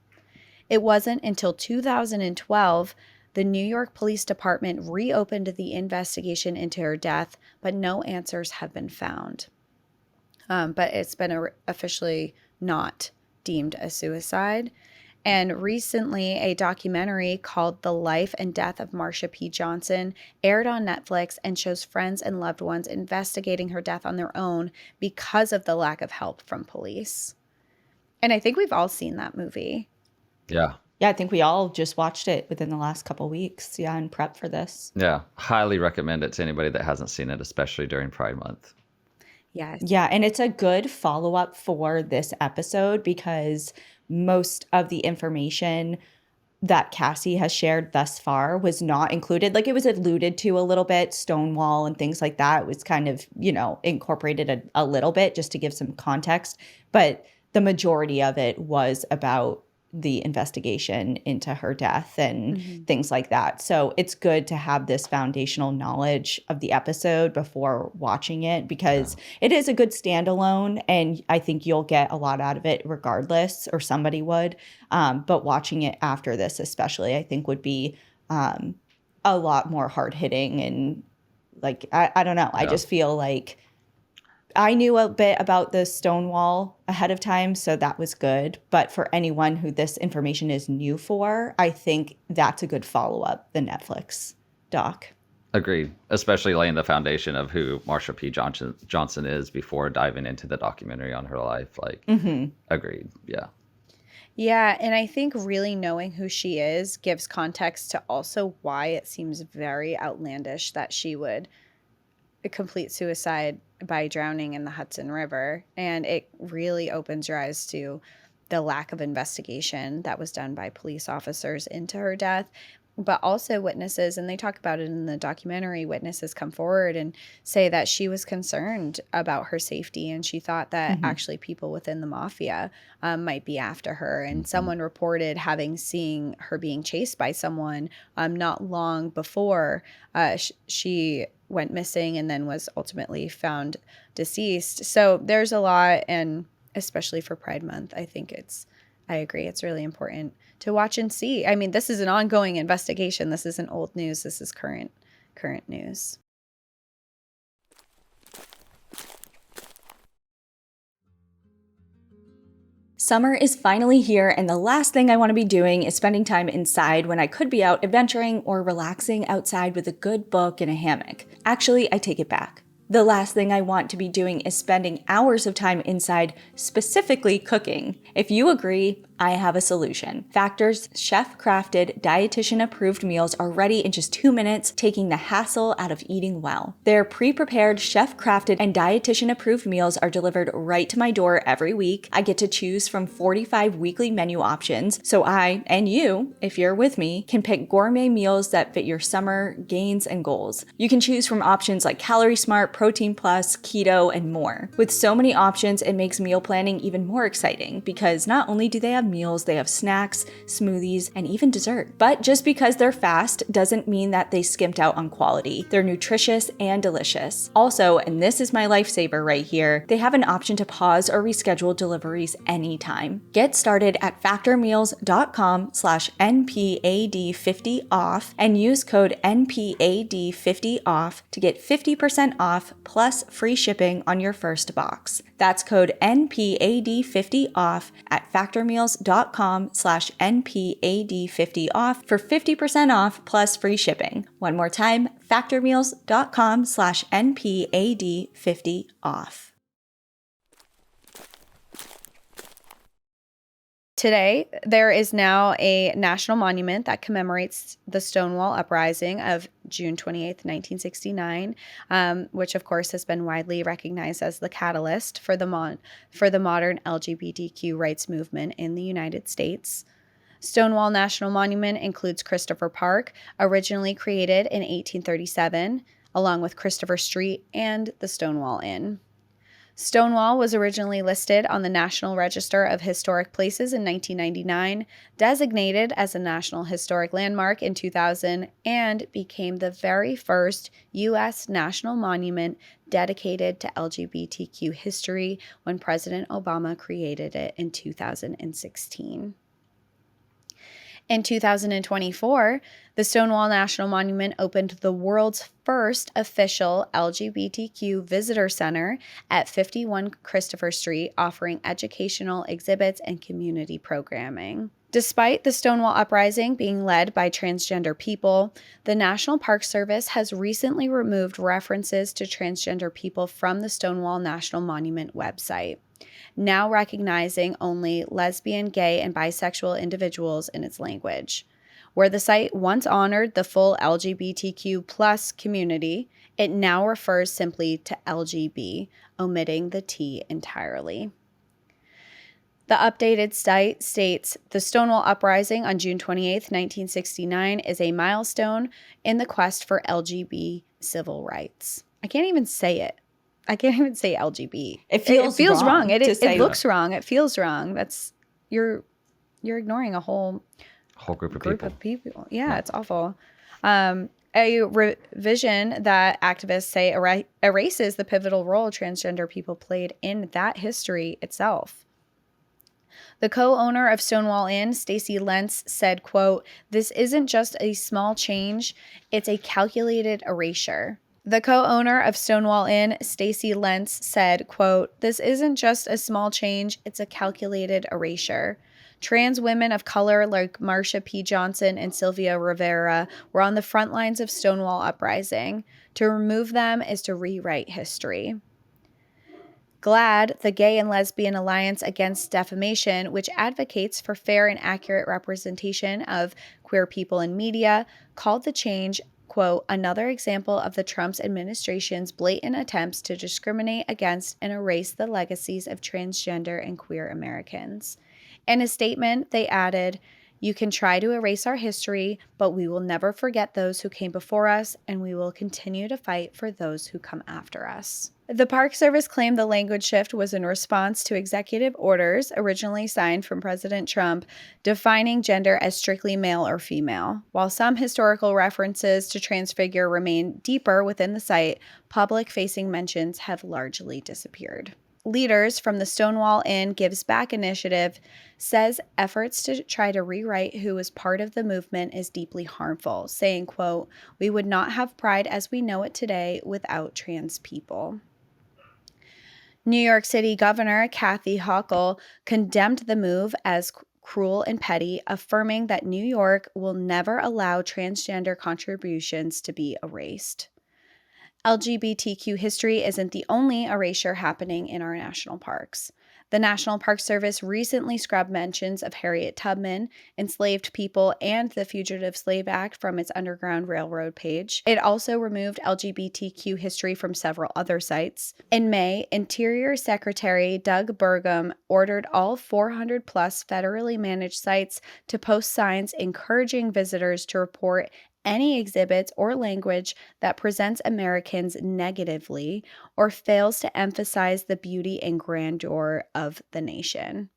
[SPEAKER 1] It wasn't until 2012 the New York Police Department reopened the investigation into her death, but no answers have been found. But it's been officially not deemed a suicide. And recently, a documentary called The Life and Death of Marsha P. Johnson aired on Netflix and shows friends and loved ones investigating her death on their own because of the lack of help from police. And I think we've all seen that movie.
[SPEAKER 3] Yeah.
[SPEAKER 2] Yeah, I think we all just watched it within the last couple weeks. Yeah, in prep for this.
[SPEAKER 3] Yeah, highly recommend it to anybody that hasn't seen it, especially during Pride Month.
[SPEAKER 1] Yes.
[SPEAKER 2] Yeah, and it's a good follow-up for this episode because most of the information that Cassie has shared thus far was not included. Like, it was alluded to a little bit, Stonewall and things like that. It was kind of, incorporated a little bit just to give some context. But the majority of it was about the investigation into her death and things like that. So it's good to have this foundational knowledge of the episode before watching it because it is a good standalone and I think you'll get a lot out of it regardless, or somebody would. But watching it after this especially, I think would be a a lot more hard hitting and like, I don't know. I just feel like I knew a bit about the Stonewall ahead of time, so that was good. But for anyone who this information is new for, I think that's a good follow-up, the Netflix doc.
[SPEAKER 3] Agreed. Especially laying the foundation of who Marsha P. Johnson is before diving into the documentary on her life. Like, agreed. Yeah.
[SPEAKER 1] Yeah, and I think really knowing who she is gives context to also why it seems very outlandish that she would complete suicide by drowning in the Hudson River. And it really opens your eyes to the lack of investigation that was done by police officers into her death, but also witnesses, and they talk about it in the documentary, witnesses come forward and say that she was concerned about her safety, and she thought that actually people within the Mafia might be after her. And someone reported seeing her being chased by someone not long before she went missing and then was ultimately found deceased. So there's a lot, and especially for Pride Month, I agree, it's really important to watch and see. I mean, this is an ongoing investigation. This isn't old news. This is current news.
[SPEAKER 2] Summer is finally here, and the last thing I want to be doing is spending time inside when I could be out adventuring or relaxing outside with a good book and a hammock. Actually, I take it back. The last thing I want to be doing is spending hours of time inside, specifically cooking. If you agree, I have a solution. Factor's chef-crafted, dietitian-approved meals are ready in just 2 minutes, taking the hassle out of eating well. Their pre-prepared, chef-crafted, and dietitian-approved meals are delivered right to my door every week. I get to choose from 45 weekly menu options, so I, and you, if you're with me, can pick gourmet meals that fit your summer gains and goals. You can choose from options like Calorie Smart, Protein Plus, Keto, and more. With so many options, it makes meal planning even more exciting because not only do they have meals, they have snacks, smoothies, and even dessert. But just because they're fast doesn't mean that they skimped out on quality. They're nutritious and delicious. Also, and this is my lifesaver right here, they have an option to pause or reschedule deliveries anytime. Get started at factormeals.com/NPAD50off and use code NPAD50off to get 50% off plus free shipping on your first box. That's code NPAD50off at factormeals.com/NPAD50off for 50% off plus free shipping. One more time, factormeals.com/NPAD50off.
[SPEAKER 1] Today, there is now a national monument that commemorates the Stonewall Uprising of June 28th, 1969, which of course has been widely recognized as the catalyst for the modern LGBTQ rights movement in the United States. Stonewall National Monument includes Christopher Park, originally created in 1837, along with Christopher Street and the Stonewall Inn. Stonewall was originally listed on the National Register of Historic Places in 1999, designated as a National Historic Landmark in 2000, and became the very first U.S. national monument dedicated to LGBTQ history when President Obama created it in 2016. In 2024, the Stonewall National Monument opened the world's first official LGBTQ visitor center at 51 Christopher Street, offering educational exhibits and community programming. Despite the Stonewall Uprising being led by transgender people, the National Park Service has recently removed references to transgender people from the Stonewall National Monument website, now recognizing only lesbian, gay, and bisexual individuals in its language. Where the site once honored the full LGBTQ plus community, it now refers simply to LGB, omitting the T entirely. The updated site states, the Stonewall Uprising on June 28, 1969 is a milestone in the quest for LGB civil rights. I can't even say it. I can't even say LGB.
[SPEAKER 2] It feels wrong.
[SPEAKER 1] It looks wrong. It feels wrong. You're ignoring a whole
[SPEAKER 3] group of people.
[SPEAKER 1] Yeah, it's awful. A revision that activists say erases the pivotal role transgender people played in that history itself. The co-owner of Stonewall Inn, Stacy Lentz, said, quote, "This isn't just a small change, it's a calculated erasure." The co-owner of Stonewall Inn, Stacy Lentz, said, quote, "This isn't just a small change, it's a calculated erasure." Trans women of color like Marsha P. Johnson and Sylvia Rivera were on the front lines of Stonewall Uprising. To remove them is to rewrite history. GLAAD, the Gay and Lesbian Alliance Against Defamation, which advocates for fair and accurate representation of queer people in media, called the change, quote, "another example of the Trump administration's blatant attempts to discriminate against and erase the legacies of transgender and queer Americans." In a statement, they added, "You can try to erase our history, but we will never forget those who came before us, and we will continue to fight for those who come after us." The Park Service claimed the language shift was in response to executive orders originally signed from President Trump defining gender as strictly male or female. While some historical references to transfigure remain deeper within the site, public-facing mentions have largely disappeared. Leaders from the Stonewall Inn Gives Back initiative says efforts to try to rewrite who was part of the movement is deeply harmful, saying, quote, "We would not have pride as we know it today without trans people." New York City Governor Kathy Hochul condemned the move as cruel and petty, affirming that New York will never allow transgender contributions to be erased. LGBTQ history isn't the only erasure happening in our national parks. The National Park Service recently scrubbed mentions of Harriet Tubman, enslaved people, and the Fugitive Slave Act from its Underground Railroad page. It also removed LGBTQ history from several other sites. In May, Interior Secretary Doug Burgum ordered all 400-plus federally managed sites to post signs encouraging visitors to report any exhibits or language that presents Americans negatively or fails to emphasize the beauty and grandeur of the nation.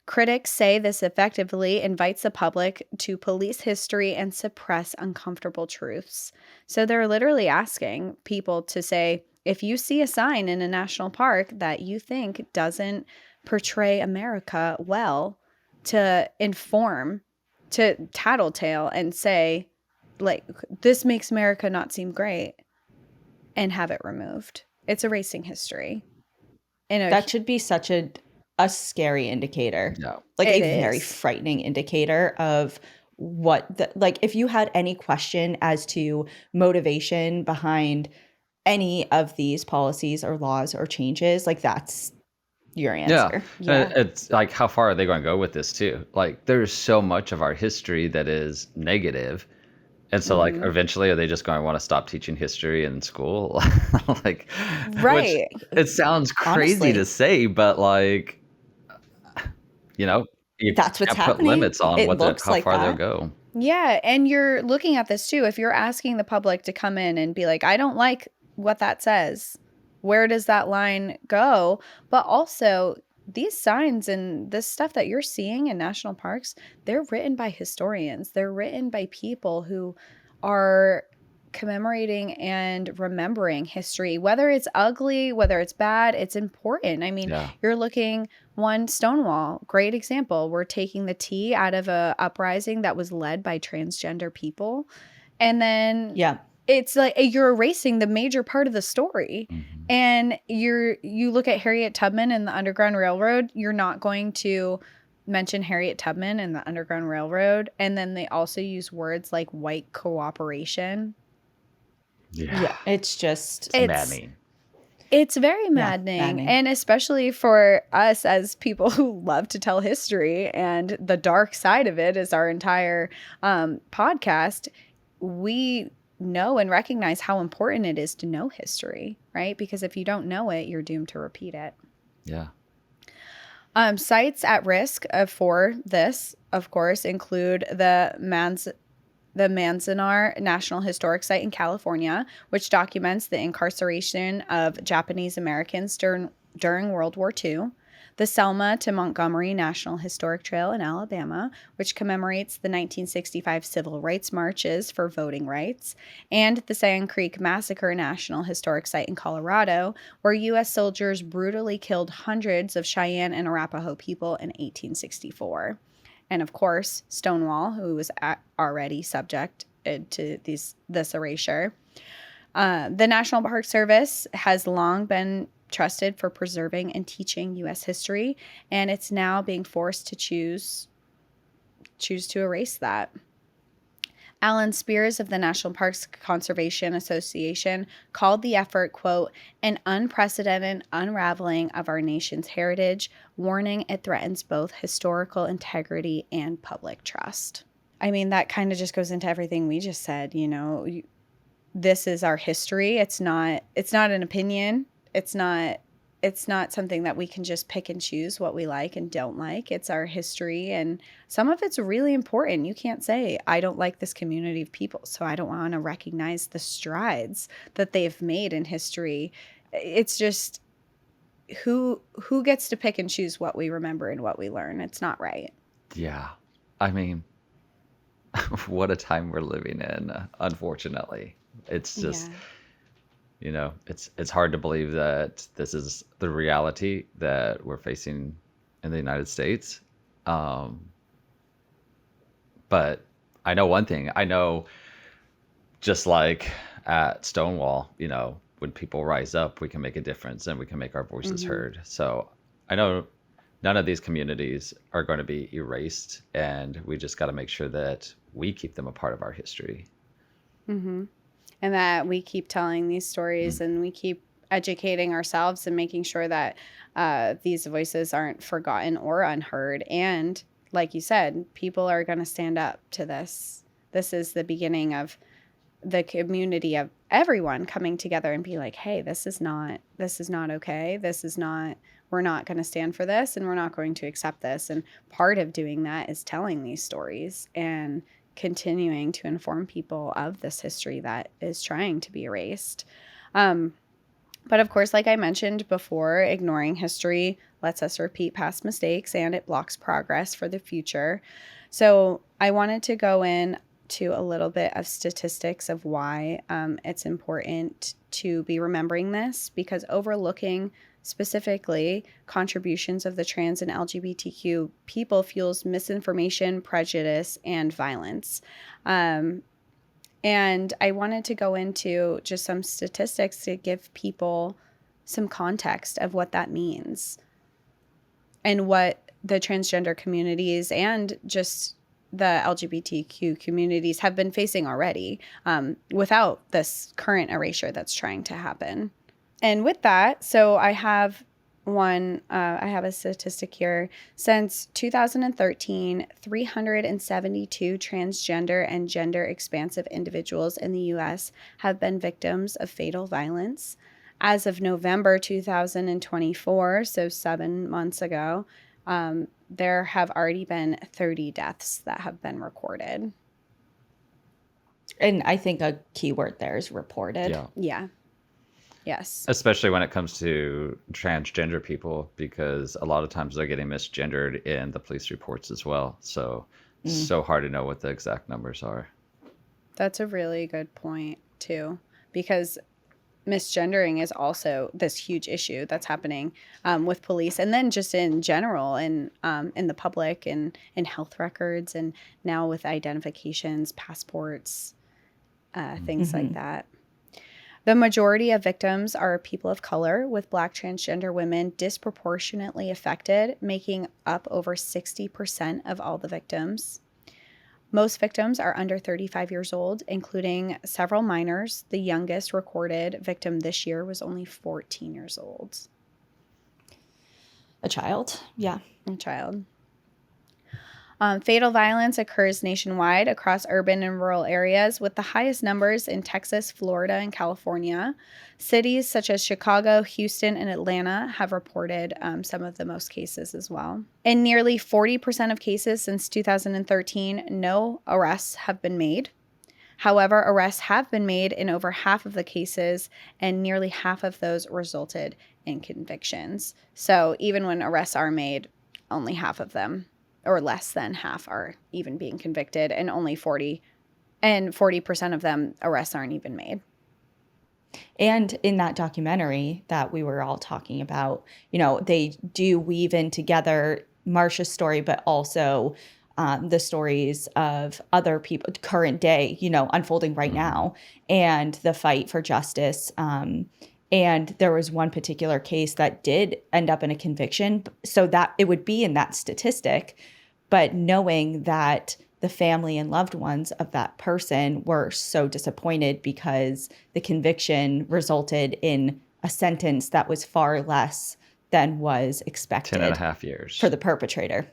[SPEAKER 1] Critics say this effectively invites the public to police history and suppress uncomfortable truths. So they're literally asking people to say, if you see a sign in a national park that you think doesn't portray America well, to inform, to tattletale and say, like, this makes America not seem great, and have it removed. It's erasing history.
[SPEAKER 2] That should be such a scary indicator.
[SPEAKER 3] No.
[SPEAKER 2] Like
[SPEAKER 1] It
[SPEAKER 2] a very
[SPEAKER 1] is.
[SPEAKER 2] frightening indicator of what the, like, if you had any question as to motivation behind any of these policies or laws or changes, like, that's your answer.
[SPEAKER 3] And it's like, how far are they going to go with this too? Like, there's so much of our history that is negative. And so, like, eventually, are they just going to want to stop teaching history in school? Like,
[SPEAKER 1] Right.
[SPEAKER 3] which it sounds crazy
[SPEAKER 2] Honestly.
[SPEAKER 3] to say, but like, you
[SPEAKER 2] That's what's
[SPEAKER 3] can't put
[SPEAKER 2] happening.
[SPEAKER 3] limits on
[SPEAKER 2] It looks
[SPEAKER 3] how
[SPEAKER 2] like
[SPEAKER 3] far they'll
[SPEAKER 2] that.
[SPEAKER 3] go.
[SPEAKER 1] Yeah, and you're looking at this too. If you're asking the public to come in and be like, I don't like what that says, where does that line go? But also, these signs and this stuff that you're seeing in national parks, they're written by historians. They're written by people who are commemorating and remembering history. Whether it's ugly, whether it's bad, it's important. I mean,
[SPEAKER 3] Yeah.
[SPEAKER 1] you're looking, one, Stonewall, great example. We're taking the T out of a uprising that was led by transgender people. And then
[SPEAKER 2] Yeah.
[SPEAKER 1] it's like you're erasing the major part of the story.
[SPEAKER 3] Mhm.
[SPEAKER 1] And you look at Harriet Tubman and the Underground Railroad, you're not going to mention Harriet Tubman and the Underground Railroad. And then they also use words like white cooperation.
[SPEAKER 3] Yeah.
[SPEAKER 2] It's just
[SPEAKER 3] Maddening.
[SPEAKER 1] It's very maddening.
[SPEAKER 2] maddening.
[SPEAKER 1] And especially for us as people who love to tell history, and the dark side of it is our entire podcast, we know and recognize how important it is to know history, right? Because if you don't know it, you're doomed to repeat it.
[SPEAKER 3] Yeah.
[SPEAKER 1] Sites at risk for this, of course, include the Manzanar National Historic Site in California, which documents the incarceration of Japanese Americans during World War II. the Selma to Montgomery National Historic Trail in Alabama, which commemorates the 1965 civil rights marches for voting rights, and the Sand Creek Massacre National Historic Site in Colorado, where U.S. soldiers brutally killed hundreds of Cheyenne and Arapaho people in 1864. And of course, Stonewall, who was already subject to this erasure. The National Park Service has long been trusted for preserving and teaching U.S. history, and it's now being forced to choose to erase that. Alan Spears of the National Parks Conservation Association called the effort, quote, an unprecedented unraveling of our nation's heritage, warning it threatens both historical integrity and public trust. I mean, that kind of just goes into everything we just said, you know. This is our history. It's not an opinion. It's not something that we can just pick and choose what we like and don't like. It's our history, and some of it's really important. You can't say, I don't like this community of people, so I don't want to recognize the strides that they've made in history. It's just who gets to pick and choose what we remember and what we learn. It's not right.
[SPEAKER 3] Yeah. I mean, what a time we're living in, unfortunately. It's just, it's hard to believe that this is the reality that we're facing in the United States. But I know one thing. I know, just like at Stonewall, when people rise up, we can make a difference and we can make our voices heard. So I know none of these communities are going to be erased, and we just got to make sure that we keep them a part of our history.
[SPEAKER 1] Mm-hmm. And that we keep telling these stories and we keep educating ourselves and making sure that these voices aren't forgotten or unheard. And like you said, people are going to stand up to this. This is the beginning of the community of everyone coming together and be like, hey, this is not okay. We're not going to stand for this, and we're not going to accept this. And part of doing that is telling these stories and continuing to inform people of this history that is trying to be erased. But of course, like I mentioned before, ignoring history lets us repeat past mistakes, and it blocks progress for the future. So I wanted to go in to a little bit of statistics of why it's important to be remembering this, because overlooking specifically contributions of the trans and LGBTQ people fuels misinformation, prejudice, and violence. And I wanted to go into just some statistics to give people some context of what that means and what the transgender communities and just the LGBTQ communities have been facing already without this current erasure that's trying to happen. And with that, so I have a statistic here. Since 2013, 372 transgender and gender expansive individuals in the U.S. have been victims of fatal violence. As of November 2024, so 7 months ago, there have already been 30 deaths that have been recorded.
[SPEAKER 2] And I think a key word there is reported.
[SPEAKER 1] Yeah. Yes.
[SPEAKER 3] Especially when it comes to transgender people, because a lot of times they're getting misgendered in the police reports as well. So it's so hard to know what the exact numbers are.
[SPEAKER 1] That's a really good point, too, because misgendering is also this huge issue that's happening with police, and then just in general in the public and in health records, and now with identifications, passports, things like that. The majority of victims are people of color, with Black transgender women disproportionately affected, making up over 60% of all the victims. Most victims are under 35 years old, including several minors. The youngest recorded victim this year was only 14 years old.
[SPEAKER 2] A child, yeah.
[SPEAKER 1] A child. Fatal violence occurs nationwide across urban and rural areas, with the highest numbers in Texas, Florida, and California. Cities such as Chicago, Houston, and Atlanta have reported some of the most cases as well. In nearly 40% of cases since 2013, no arrests have been made. However, arrests have been made in over half of the cases, and nearly half of those resulted in convictions. So even when arrests are made, only half of them, or less than half, are even being convicted, and only 40% of them, arrests aren't even made.
[SPEAKER 2] And in that documentary that we were all talking about, they do weave in together Marsha's story, but also the stories of other people, current day, unfolding right now, and the fight for justice. And there was one particular case that did end up in a conviction, so that it would be in that statistic. But knowing that the family and loved ones of that person were so disappointed because the conviction resulted in a sentence that was far less than was expected.
[SPEAKER 3] 10.5 years.
[SPEAKER 2] For the perpetrator.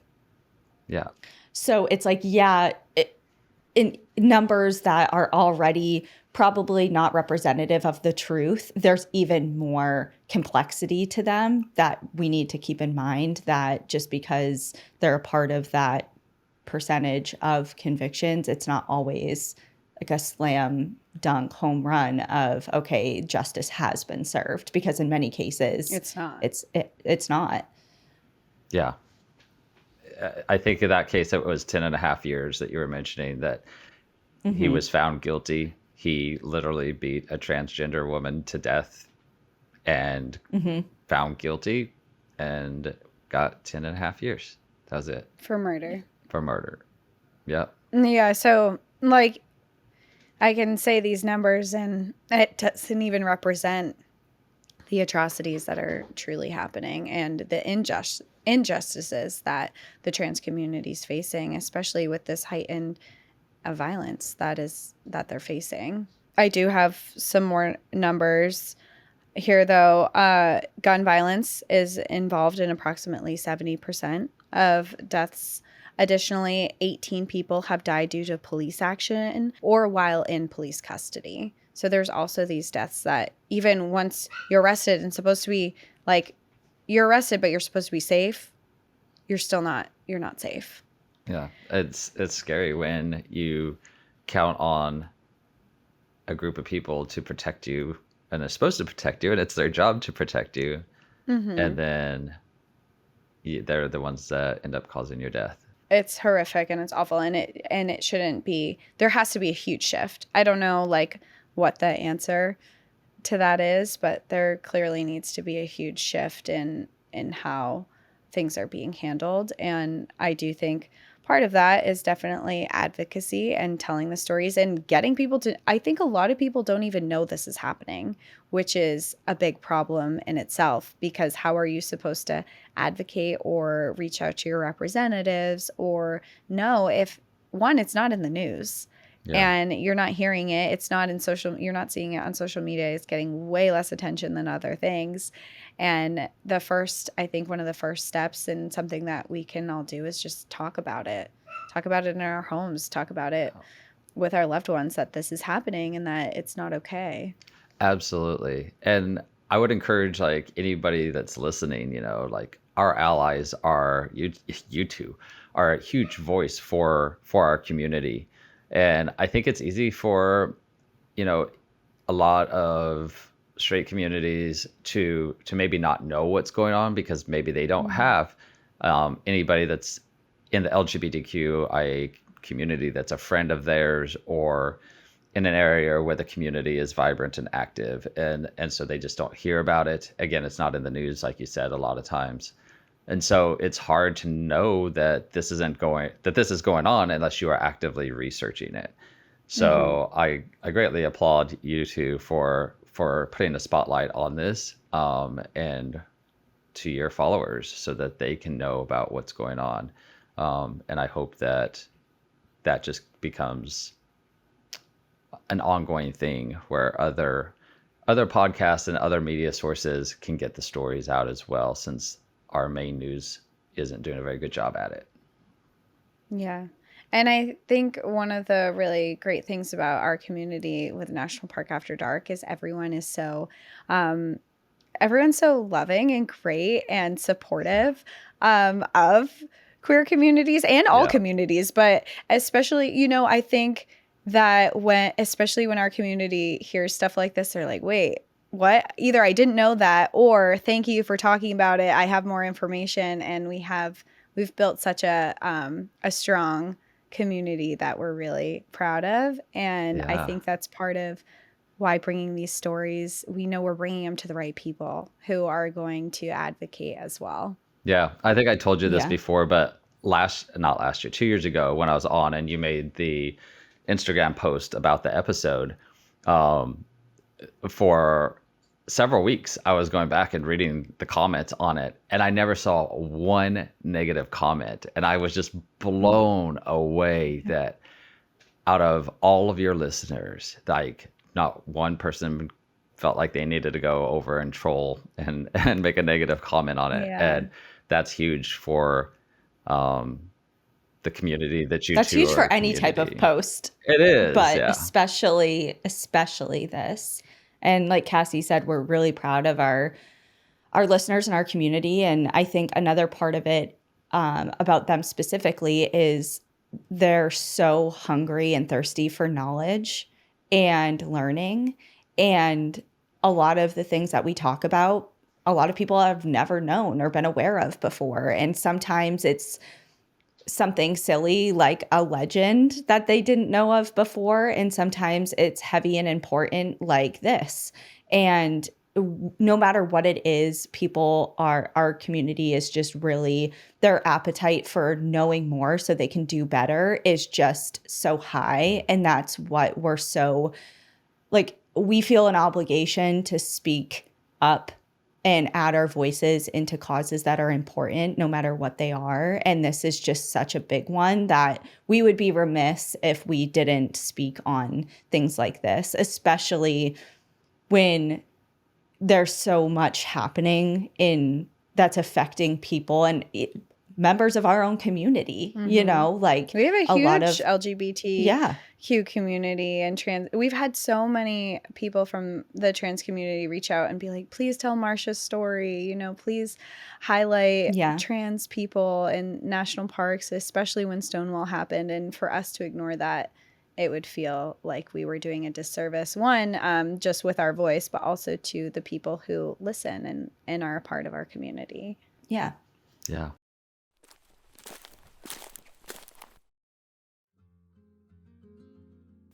[SPEAKER 3] Yeah.
[SPEAKER 2] So it's like, in numbers that are already probably not representative of the truth, there's even more complexity to them that we need to keep in mind, that just because they're a part of that percentage of convictions, it's not always like a slam dunk home run of, okay, justice has been served, because in many cases
[SPEAKER 1] It's not.
[SPEAKER 2] It's not.
[SPEAKER 3] Yeah. I think in that case, it was 10.5 years that you were mentioning, that he was found guilty. He literally beat a transgender woman to death and found guilty and got 10.5 years. That was it.
[SPEAKER 1] For murder.
[SPEAKER 3] For murder. Yep.
[SPEAKER 1] Yeah, so, like, I can say these numbers, and it doesn't even represent the atrocities that are truly happening and the injustices that the trans community is facing, especially with this heightened violence that they're facing. I do have some more numbers here, though. Gun violence is involved in approximately 70% of deaths. Additionally, 18 people have died due to police action or while in police custody. So there's also these deaths that even once you're arrested and supposed to be, like, you're arrested, but you're supposed to be safe, you're not safe.
[SPEAKER 3] Yeah. It's scary when you count on a group of people to protect you, and they're supposed to protect you, and it's their job to protect you. And then they're the ones that end up causing your death.
[SPEAKER 1] It's horrific and it's awful, and it shouldn't be. There has to be a huge shift. I don't know, like, what the answer to that is, but there clearly needs to be a huge shift in how things are being handled. And I do think part of that is definitely advocacy and telling the stories and getting people to. I think a lot of people don't even know this is happening, which is a big problem in itself, because how are you supposed to advocate or reach out to your representatives or know if, one, it's not in the news. Yeah. And you're not hearing it. It's not in you're not seeing it on social media. It's getting way less attention than other things. And I think one of the first steps and something that we can all do is just talk about it. Talk about it in our homes. Talk about it with our loved ones, that this is happening and that it's not okay.
[SPEAKER 3] Absolutely. And I would encourage, like, anybody that's listening, like, our allies are, you two are a huge voice for our community. And I think it's easy for, a lot of straight communities to maybe not know what's going on, because maybe they don't have anybody that's in the LGBTQIA community that's a friend of theirs, or in an area where the community is vibrant and active. And so they just don't hear about it. Again, it's not in the news, like you said, a lot of times. And so it's hard to know that this is going on unless you are actively researching it. So I greatly applaud you two for putting a spotlight on this, and to your followers, so that they can know about what's going on. And I hope that just becomes an ongoing thing where other podcasts and other media sources can get the stories out as well, since our main news isn't doing a very good job at it. Yeah.
[SPEAKER 1] And I think one of the really great things about our community with National Park After Dark is everyone's so loving and great and supportive of queer communities and all communities, but especially, I think that especially when our community hears stuff like this, they're like, wait, what? Either I didn't know that, or thank you for talking about it. I have more information, and we've built such a strong community that we're really proud of. And I think that's part of why bringing these stories, we know we're bringing them to the right people who are going to advocate as well.
[SPEAKER 3] Yeah, I think I told you this before, but not last year, 2 years ago when I was on and you made the Instagram post about the episode, for several weeks, I was going back and reading the comments on it, and I never saw one negative comment. And I was just blown away that out of all of your listeners, like not one person felt like they needed to go over and troll and make a negative comment on it.
[SPEAKER 1] Yeah.
[SPEAKER 3] And that's huge for the community that you
[SPEAKER 2] That's
[SPEAKER 3] two
[SPEAKER 2] huge
[SPEAKER 3] are
[SPEAKER 2] for
[SPEAKER 3] a
[SPEAKER 2] any type of
[SPEAKER 3] community.
[SPEAKER 2] post.
[SPEAKER 3] It is,
[SPEAKER 2] But
[SPEAKER 3] yeah.
[SPEAKER 2] especially this. And like Cassie said, we're really proud of our listeners and our community. And I think another part of it about them specifically is they're so hungry and thirsty for knowledge and learning. And a lot of the things that we talk about, a lot of people have never known or been aware of before. And sometimes it's something silly like a legend that they didn't know of before. And sometimes it's heavy and important like this. And no matter what it is, our community is just really, their appetite for knowing more so they can do better is just so high. And that's what we're so, like, we feel an obligation to speak up and add our voices into causes that are important, no matter what they are. And this is just such a big one that we would be remiss if we didn't speak on things like this, especially when there's so much happening that's affecting people and members of our own community, you know, like
[SPEAKER 1] we have a huge
[SPEAKER 2] lot of
[SPEAKER 1] LGBTQ community and trans. We've had so many people from the trans community reach out and be like, please tell Marsha's story, you know, please highlight trans people in national parks, especially when Stonewall happened. And for us to ignore that, it would feel like we were doing a disservice, one, just with our voice, but also to the people who listen and are a part of our community.
[SPEAKER 2] Yeah.
[SPEAKER 3] Yeah.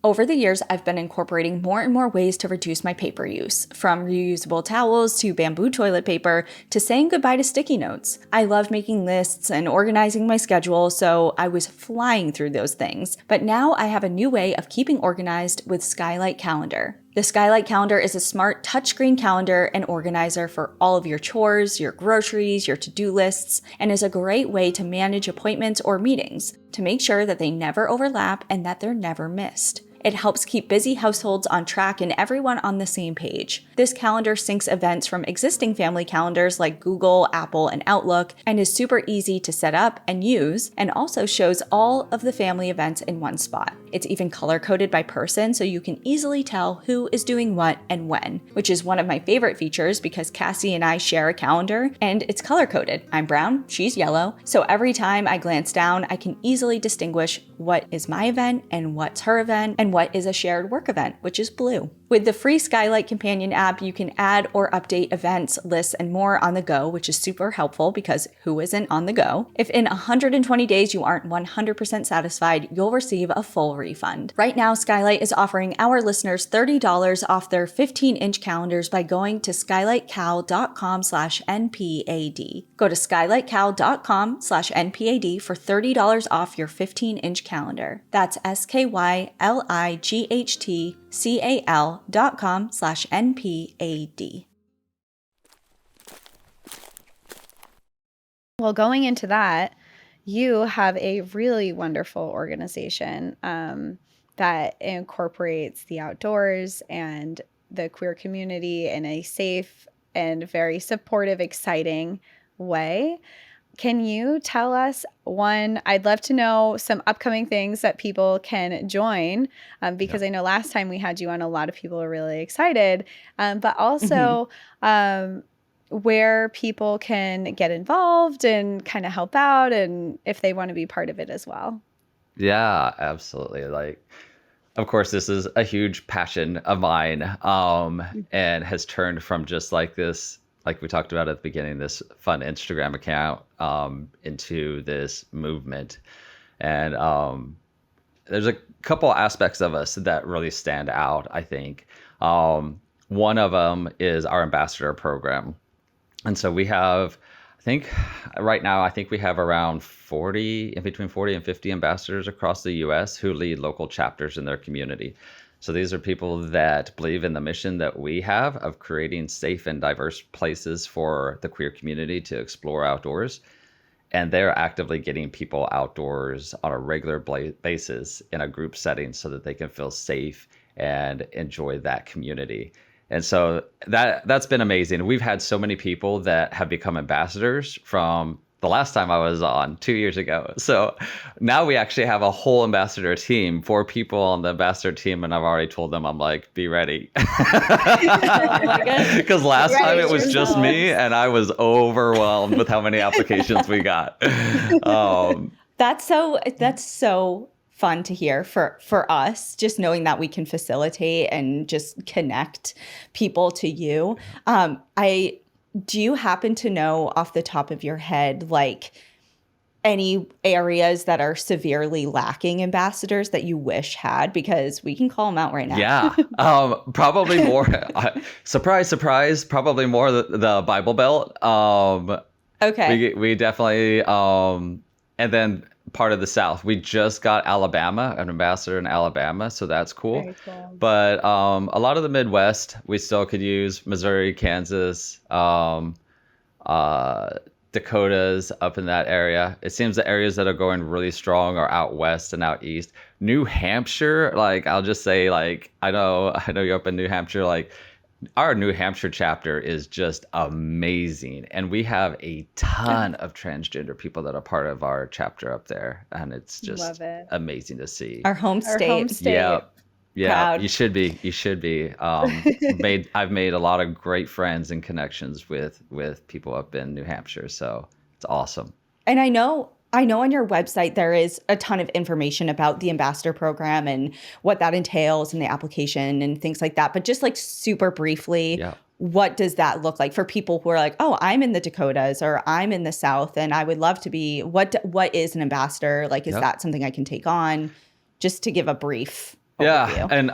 [SPEAKER 2] Over the years, I've been incorporating more and more ways to reduce my paper use, from reusable towels to bamboo toilet paper to saying goodbye to sticky notes. I love making lists and organizing my schedule, so I was flying through those things. But now I have a new way of keeping organized with Skylight Calendar. The Skylight Calendar is a smart touchscreen calendar and organizer for all of your chores, your groceries, your to-do lists, and is a great way to manage appointments or meetings to make sure that they never overlap and that they're never missed. It helps keep busy households on track and everyone on the same page. This calendar syncs events from existing family calendars like Google, Apple, and Outlook, and is super easy to set up and use, and also shows all of the family events in one spot. It's even color-coded by person, so you can easily tell who is doing what and when, which is one of my favorite features because Cassie and I share a calendar, and it's color-coded. I'm brown, she's yellow, so every time I glance down, I can easily distinguish what is my event and what's her event, and what is a shared work event, which is blue. With the free Skylight Companion app, you can add or update events, lists, and more on the go, which is super helpful because who isn't on the go? If in 120 days you aren't 100% satisfied, you'll receive a full refund. Right now, Skylight is offering our listeners $30 off their 15-inch calendars by going to skylightcal.com/NPAD. Go to skylightcal.com/NPAD for $30 off your 15-inch calendar. That's skylightcal.com/NPAD.
[SPEAKER 1] Well, going into that, you have a really wonderful organization that incorporates the outdoors and the queer community in a safe and very supportive, exciting way. Can you tell us, one, I'd love to know some upcoming things that people can join, because I know last time we had you on, a lot of people are really excited, but also where people can get involved and kind of help out and if they want to be part of it as well.
[SPEAKER 3] Yeah, absolutely. Like, of course, this is a huge passion of mine, and has turned from just like this, like we talked about at the beginning, this fun Instagram account, into this movement. And there's a couple aspects of us that really stand out, I think. One of them is our ambassador program. And so we have, I think right now, I think we have around 40, in between 40 and 50 ambassadors across the US who lead local chapters in their community. So these are people that believe in the mission that we have of creating safe and diverse places for the queer community to explore outdoors. And they're actively getting people outdoors on a regular basis in a group setting so that they can feel safe and enjoy that community. And so that's been amazing. We've had so many people that have become ambassadors from the last time I was on 2 years ago. So now we actually have a whole ambassador team, 4 people on the ambassador team. And I've already told them, I'm like, be ready. Because last time it was just me and I was overwhelmed with how many applications we got.
[SPEAKER 2] That's so fun to hear for us, just knowing that we can facilitate and just connect people to you. Do you happen to know off the top of your head, like any areas that are severely lacking ambassadors that you wish had? Because we can call them out right now.
[SPEAKER 3] Yeah, probably more. Surprise, surprise. Probably more the Bible Belt.
[SPEAKER 2] Okay.
[SPEAKER 3] We definitely, and then part of the South. We just got Alabama, an ambassador in Alabama, so that's cool.
[SPEAKER 1] Very cool.
[SPEAKER 3] But a lot of the Midwest, we still could use Missouri, Kansas, Dakotas up in that area. It seems the areas that are going really strong are out west and out east. New Hampshire, like I'll just say, like I know you're up in New Hampshire, like our New Hampshire chapter is just amazing. And we have a ton of transgender people that are part of our chapter up there. And it's just amazing to see.
[SPEAKER 2] Our home state.
[SPEAKER 3] Yeah.
[SPEAKER 2] Proud.
[SPEAKER 3] You should be. I've made a lot of great friends and connections with people up in New Hampshire. So it's awesome.
[SPEAKER 2] And I know on your website there is a ton of information about the ambassador program and what that entails and the application and things like that. But just like super briefly, what does that look like for people who are like, oh, I'm in the Dakotas or I'm in the South and I would love to be, what is an ambassador? Like, is that something I can take on? Just to give a brief overview.
[SPEAKER 3] And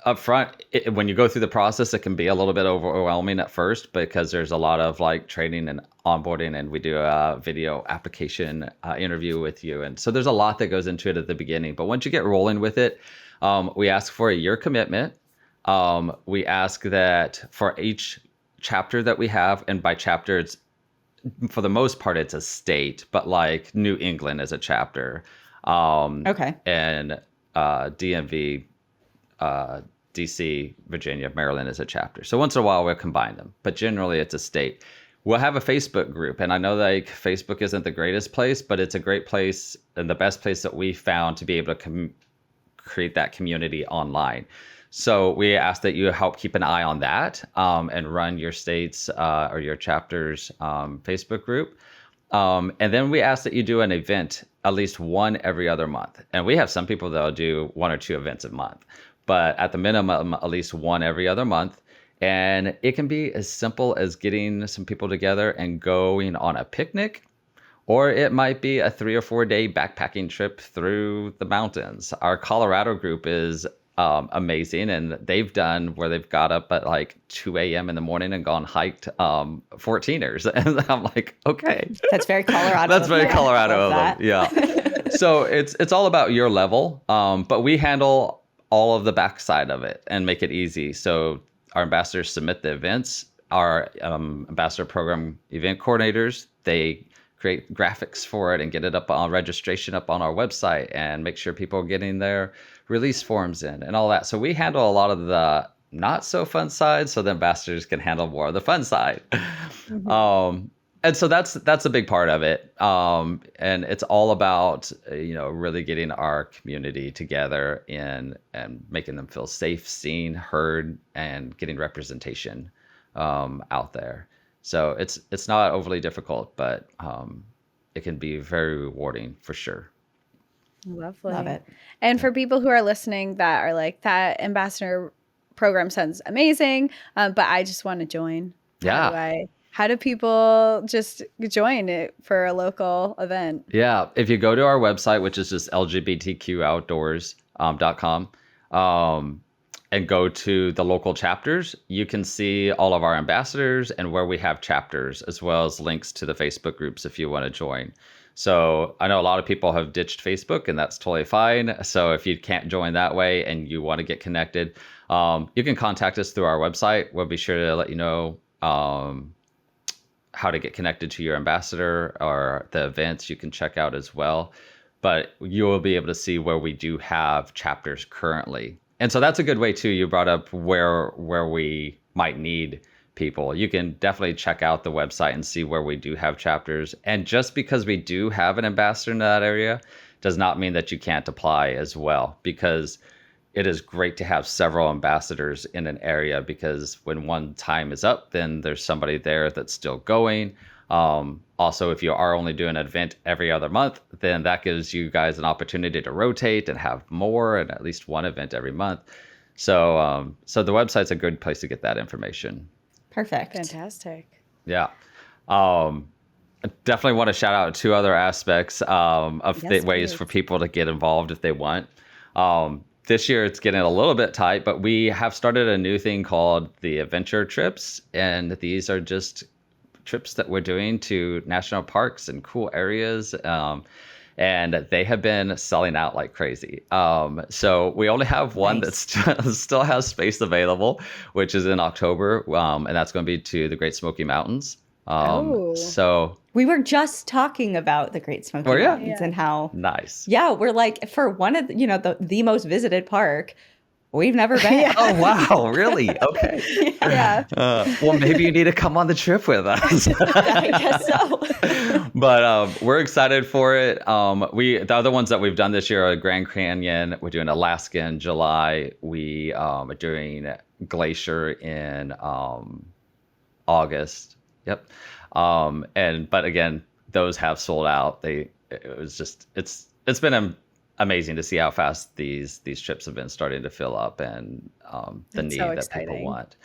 [SPEAKER 3] up front, when you go through the process, it can be a little bit overwhelming at first because there's a lot of like training and onboarding, and we do a video application interview with you. And so there's a lot that goes into it at the beginning. But once you get rolling with it, we ask for a year commitment. We ask that for each chapter that we have, and by chapter, it's for the most part, it's a state, but like New England is a chapter.
[SPEAKER 2] Okay.
[SPEAKER 3] And DMV, DC, Virginia, Maryland is a chapter. So once in a while we'll combine them, but generally it's a state. We'll have a Facebook group, and I know like Facebook isn't the greatest place, but it's a great place and the best place that we found to be able to create that community online. So we ask that you help keep an eye on that and run your state's or your chapter's Facebook group. And then we ask that you do an event, at least one every other month. And we have some people that'll do 1 or 2 events a month, but at the minimum, at least one every other month. And it can be as simple as getting some people together and going on a picnic, or it might be a 3 or 4 day backpacking trip through the mountains. Our Colorado group is amazing, and they've done where they've got up at like 2 a.m. in the morning and gone hiked 14ers. And I'm like, okay.
[SPEAKER 2] That's very Colorado.
[SPEAKER 3] That's very Colorado of them. Yeah. So it's all about your level, but we handle all of the backside of it and make it easy. So our ambassadors submit the events. Our ambassador program event coordinators, they create graphics for it and get it up on registration up on our website and make sure people are getting their release forms in and all that. So we handle a lot of the not so fun side, so the ambassadors can handle more of the fun side. Mm-hmm. And so that's a big part of it. And it's all about, really getting our community together and making them feel safe, seen, heard, and getting representation out there. So it's not overly difficult, but it can be very rewarding for sure.
[SPEAKER 1] Lovely.
[SPEAKER 2] Love it.
[SPEAKER 1] And for people who are listening that are like, that ambassador program sounds amazing, but I just want to join.
[SPEAKER 3] Yeah.
[SPEAKER 1] How do people just join it for a local event?
[SPEAKER 3] Yeah. If you go to our website, which is just lgbtqoutdoors.com, and go to the local chapters, you can see all of our ambassadors and where we have chapters, as well as links to the Facebook groups if you want to join. So I know a lot of people have ditched Facebook, and that's totally fine. So if you can't join that way and you want to get connected, you can contact us through our website. We'll be sure to let you know how to get connected to your ambassador, or the events you can check out as well. But you will be able to see where we do have chapters currently. And so that's a good way too. You brought up where we might need people. You can definitely check out the website and see where we do have chapters. And just because we do have an ambassador in that area does not mean that you can't apply as well, because it is great to have several ambassadors in an area, because when one time is up, then there's somebody there that's still going. Also, if you are only doing an event every other month, then that gives you guys an opportunity to rotate and have more, and at least one event every month. So the website's a good place to get that information.
[SPEAKER 2] Perfect.
[SPEAKER 1] Fantastic.
[SPEAKER 3] Yeah. I definitely want to shout out two other aspects of the ways for people to get involved if they want. This year it's getting a little bit tight, but we have started a new thing called the Adventure Trips. And these are just trips that we're doing to national parks and cool areas. And they have been selling out like crazy. So we only have one that still has space available, which is in October. And that's going to be to the Great Smoky Mountains. So
[SPEAKER 2] we were just talking about the Great Smoky Mountains and how
[SPEAKER 3] nice.
[SPEAKER 2] Yeah, we're like, for one of the most visited park, we've never been.
[SPEAKER 3] Oh wow, really? Okay.
[SPEAKER 1] Yeah.
[SPEAKER 3] Well, maybe you need to come on the trip with us.
[SPEAKER 2] I guess so.
[SPEAKER 3] But we're excited for it. The other ones that we've done this year are Grand Canyon. We're doing Alaska in July. We are doing Glacier in August. Yep. But again, those have sold out. It's been amazing to see how fast these trips have been starting to fill up, and the need that people want.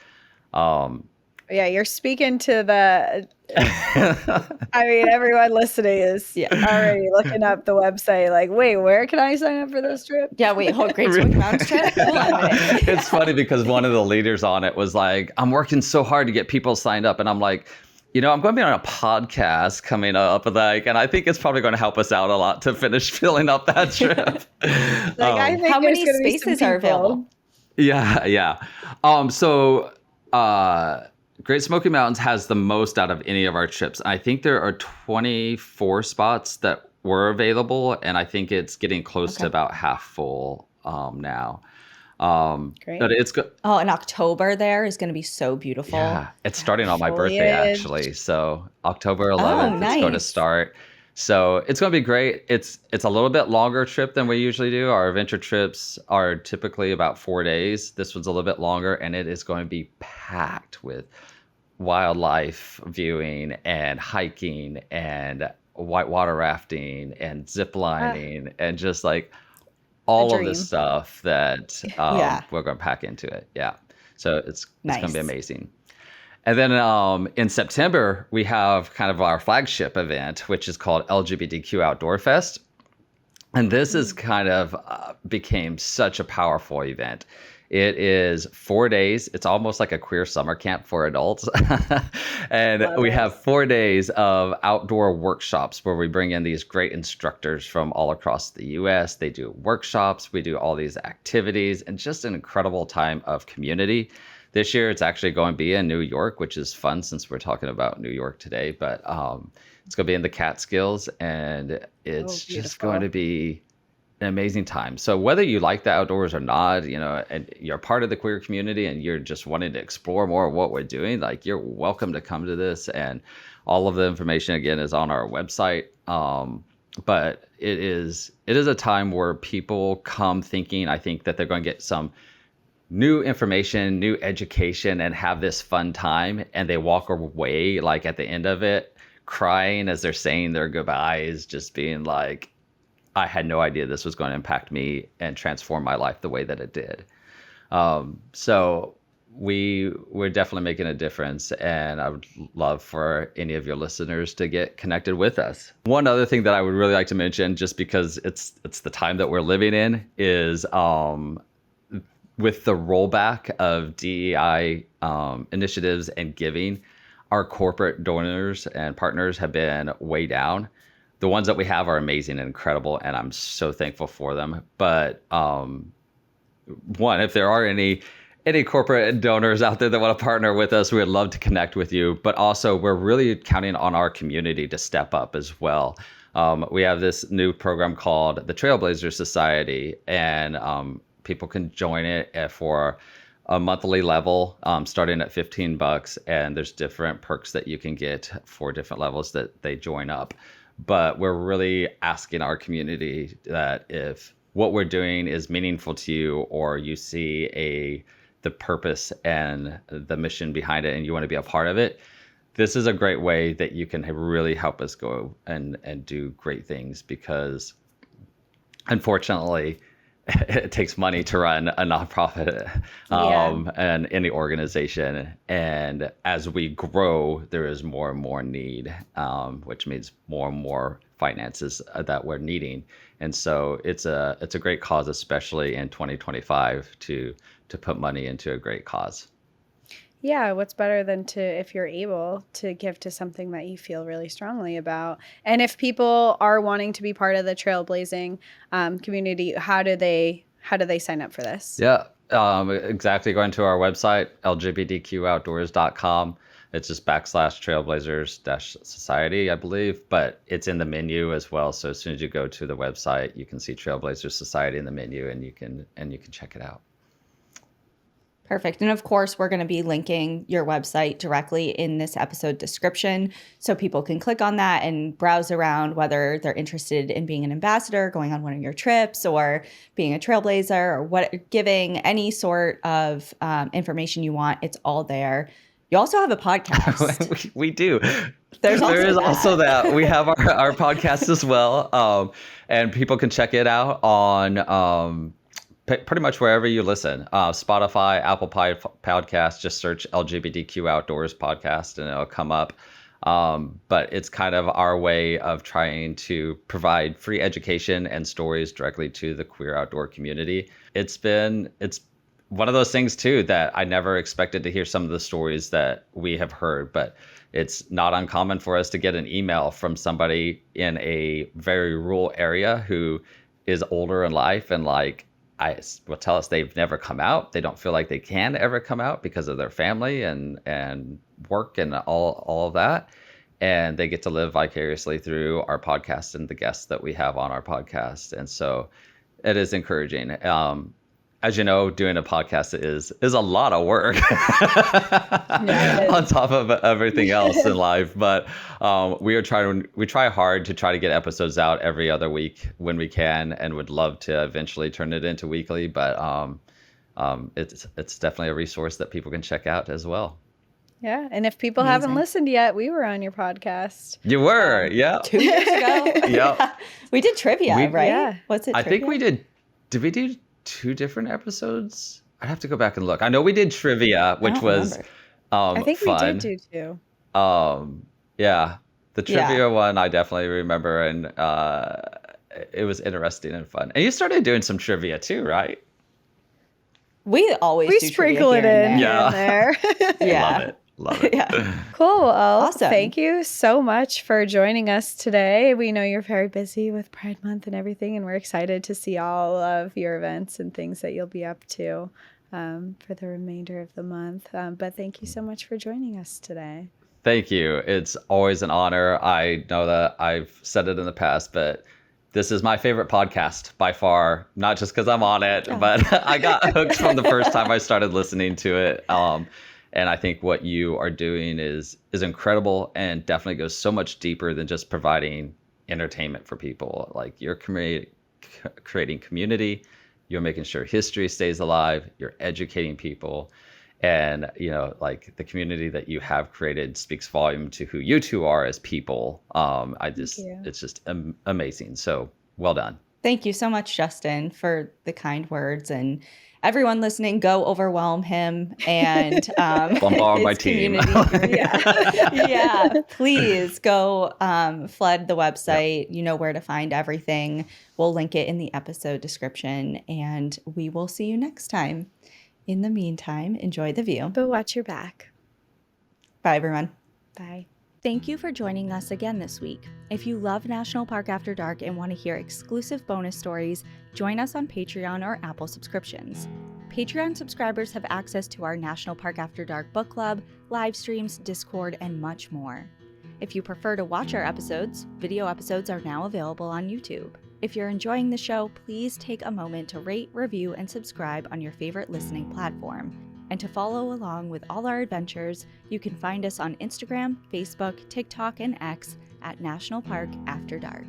[SPEAKER 1] Yeah, you're speaking to the. I mean, everyone listening is already looking up the website. Like, wait, where can I sign up for this trip?
[SPEAKER 2] Yeah, wait, whole Great Smoky Mountains trip. Hold on a minute.
[SPEAKER 3] It's funny because one of the leaders on it was like, "I'm working so hard to get people signed up," and I'm like, I'm going to be on a podcast coming up, and I think it's probably going to help us out a lot to finish filling up that trip.
[SPEAKER 1] I think
[SPEAKER 2] how many spaces are available?
[SPEAKER 3] Yeah. Great Smoky Mountains has the most out of any of our trips. I think there are 24 spots that were available, and I think it's getting close to about half full now.
[SPEAKER 1] Great.
[SPEAKER 3] But it's good.
[SPEAKER 2] Oh, in October there is going to be so beautiful.
[SPEAKER 3] Yeah, it's starting on my birthday actually. So October 11th it's going to start. So it's going to be great. It's a little bit longer trip than we usually do. Our adventure trips are typically about 4 days. This one's a little bit longer, and it is going to be packed with wildlife viewing and hiking and whitewater rafting and zip lining and just like all of this stuff that we're going to pack into it. Yeah. So it's going to be amazing. And then in September, we have kind of our flagship event, which is called LGBTQ Outdoor Fest. And this is kind of became such a powerful event. It is 4 days. It's almost like a queer summer camp for adults. And we have 4 days of outdoor workshops where we bring in these great instructors from all across the US. They do workshops. We do all these activities, and just an incredible time of community. This year, it's actually going to be in New York, which is fun since we're talking about New York today. But it's going to be in the Catskills, and it's just going to be an amazing time. So whether you like the outdoors or not, and you're part of the queer community and you're just wanting to explore more of what we're doing, like, you're welcome to come to this. And all of the information, again, is on our website. But it is a time where people come thinking, I think, that they're going to get some new information, new education, and have this fun time. And they walk away, like, at the end of it, crying as they're saying their goodbyes, just being like, I had no idea this was going to impact me and transform my life the way that it did. So we're definitely making a difference, and I would love for any of your listeners to get connected with us. One other thing that I would really like to mention, just because it's the time that we're living in, is with the rollback of DEI initiatives and giving, our corporate donors and partners have been way down. The ones that we have are amazing and incredible, and I'm so thankful for them. But one, if there are any corporate donors out there that want to partner with us, we would love to connect with you. But also, we're really counting on our community to step up as well. We have this new program called the Trailblazer Society, and people can join it for a monthly level, starting at $15, and there's different perks that you can get for different levels that they join up. But we're really asking our community that if what we're doing is meaningful to you, or you see the purpose and the mission behind it and you want to be a part of it, this is a great way that you can really help us go and do great things, because unfortunately it takes money to run a nonprofit and any organization. And as we grow, there is more and more need, which means more and more finances that we're needing. And so it's a great cause, especially in 2025, to put money into a great cause.
[SPEAKER 1] Yeah, what's better than to, if you're able to give to something that you feel really strongly about. And if people are wanting to be part of the trailblazing community, how do they sign up for this?
[SPEAKER 3] Yeah, exactly. Going to our website, lgbtqoutdoors.com. It's just /trailblazers-society, I believe, but it's in the menu as well. So as soon as you go to the website, you can see Trailblazers Society in the menu, and you can check it out.
[SPEAKER 2] Perfect. And of course, we're going to be linking your website directly in this episode description, so people can click on that and browse around, whether they're interested in being an ambassador, going on one of your trips, or being a trailblazer, or giving any sort of information you want. It's all there. You also have a podcast.
[SPEAKER 3] We do.
[SPEAKER 2] There is
[SPEAKER 3] also that. We have our podcast as well, and people can check it out on pretty much wherever you listen. Spotify, Apple Podcast, just search LGBTQ Outdoors podcast and it'll come up. But it's kind of our way of trying to provide free education and stories directly to the queer outdoor community. It's one of those things too that I never expected to hear some of the stories that we have heard, but it's not uncommon for us to get an email from somebody in a very rural area who is older in life and will tell us they've never come out. They don't feel like they can ever come out because of their family and work and all of that. And they get to live vicariously through our podcast and the guests that we have on our podcast. And so it is encouraging. As you know, doing a podcast is a lot of work on top of everything else in life. But we try hard to try to get episodes out every other week when we can, and would love to eventually turn it into weekly. But it's definitely a resource that people can check out as well.
[SPEAKER 1] Yeah, and if people haven't listened yet, we were on your podcast.
[SPEAKER 3] You were, yeah.
[SPEAKER 2] 2 years ago.
[SPEAKER 3] Yeah.
[SPEAKER 2] We did trivia, right?
[SPEAKER 1] Yeah.
[SPEAKER 2] What's it?
[SPEAKER 3] I think we did. Did we do 2 different episodes? I'd have to go back and look. I know we did trivia, which was
[SPEAKER 1] I think
[SPEAKER 3] fun.
[SPEAKER 1] We did too.
[SPEAKER 3] Yeah, the trivia one I definitely remember, and it was interesting and fun. And you started doing some trivia too, right?
[SPEAKER 2] We always do
[SPEAKER 1] sprinkle it in there.
[SPEAKER 2] Yeah.
[SPEAKER 3] Love it.
[SPEAKER 2] Yeah.
[SPEAKER 1] Cool. Well,
[SPEAKER 2] Awesome.
[SPEAKER 1] Thank you so much for joining us today. We know you're very busy with Pride Month and everything, and we're excited to see all of your events and things that you'll be up to for the remainder of the month. But thank you so much for joining us today.
[SPEAKER 3] Thank you. It's always an honor. I know that I've said it in the past, but this is my favorite podcast by far, not just because I'm on it, but I got hooked from the first time I started listening to it. And I think what you are doing is incredible, and definitely goes so much deeper than just providing entertainment for people. Like, you're creating community, you're making sure history stays alive, you're educating people, and like the community that you have created speaks volume to who you two are as people. It's just amazing. So well done.
[SPEAKER 2] Thank you so much, Justin, for the kind words, and everyone listening, go overwhelm him and
[SPEAKER 3] Bombard my
[SPEAKER 2] his
[SPEAKER 3] team.
[SPEAKER 2] community. Yeah, please go flood the website. You know where to find everything. We'll link it in the episode description, and we will see you next time. In the meantime, enjoy the view.
[SPEAKER 1] But watch your back.
[SPEAKER 2] Bye, everyone.
[SPEAKER 1] Bye.
[SPEAKER 2] Thank you for joining us again this week. If you love National Park After Dark and want to hear exclusive bonus stories, join us on Patreon or Apple subscriptions. Patreon subscribers have access to our National Park After Dark book club, live streams, Discord, and much more. If you prefer to watch our episodes, video episodes are now available on YouTube. If you're enjoying the show, please take a moment to rate, review, and subscribe on your favorite listening platform. And to follow along with all our adventures, you can find us on Instagram, Facebook, TikTok, and X at National Park After Dark.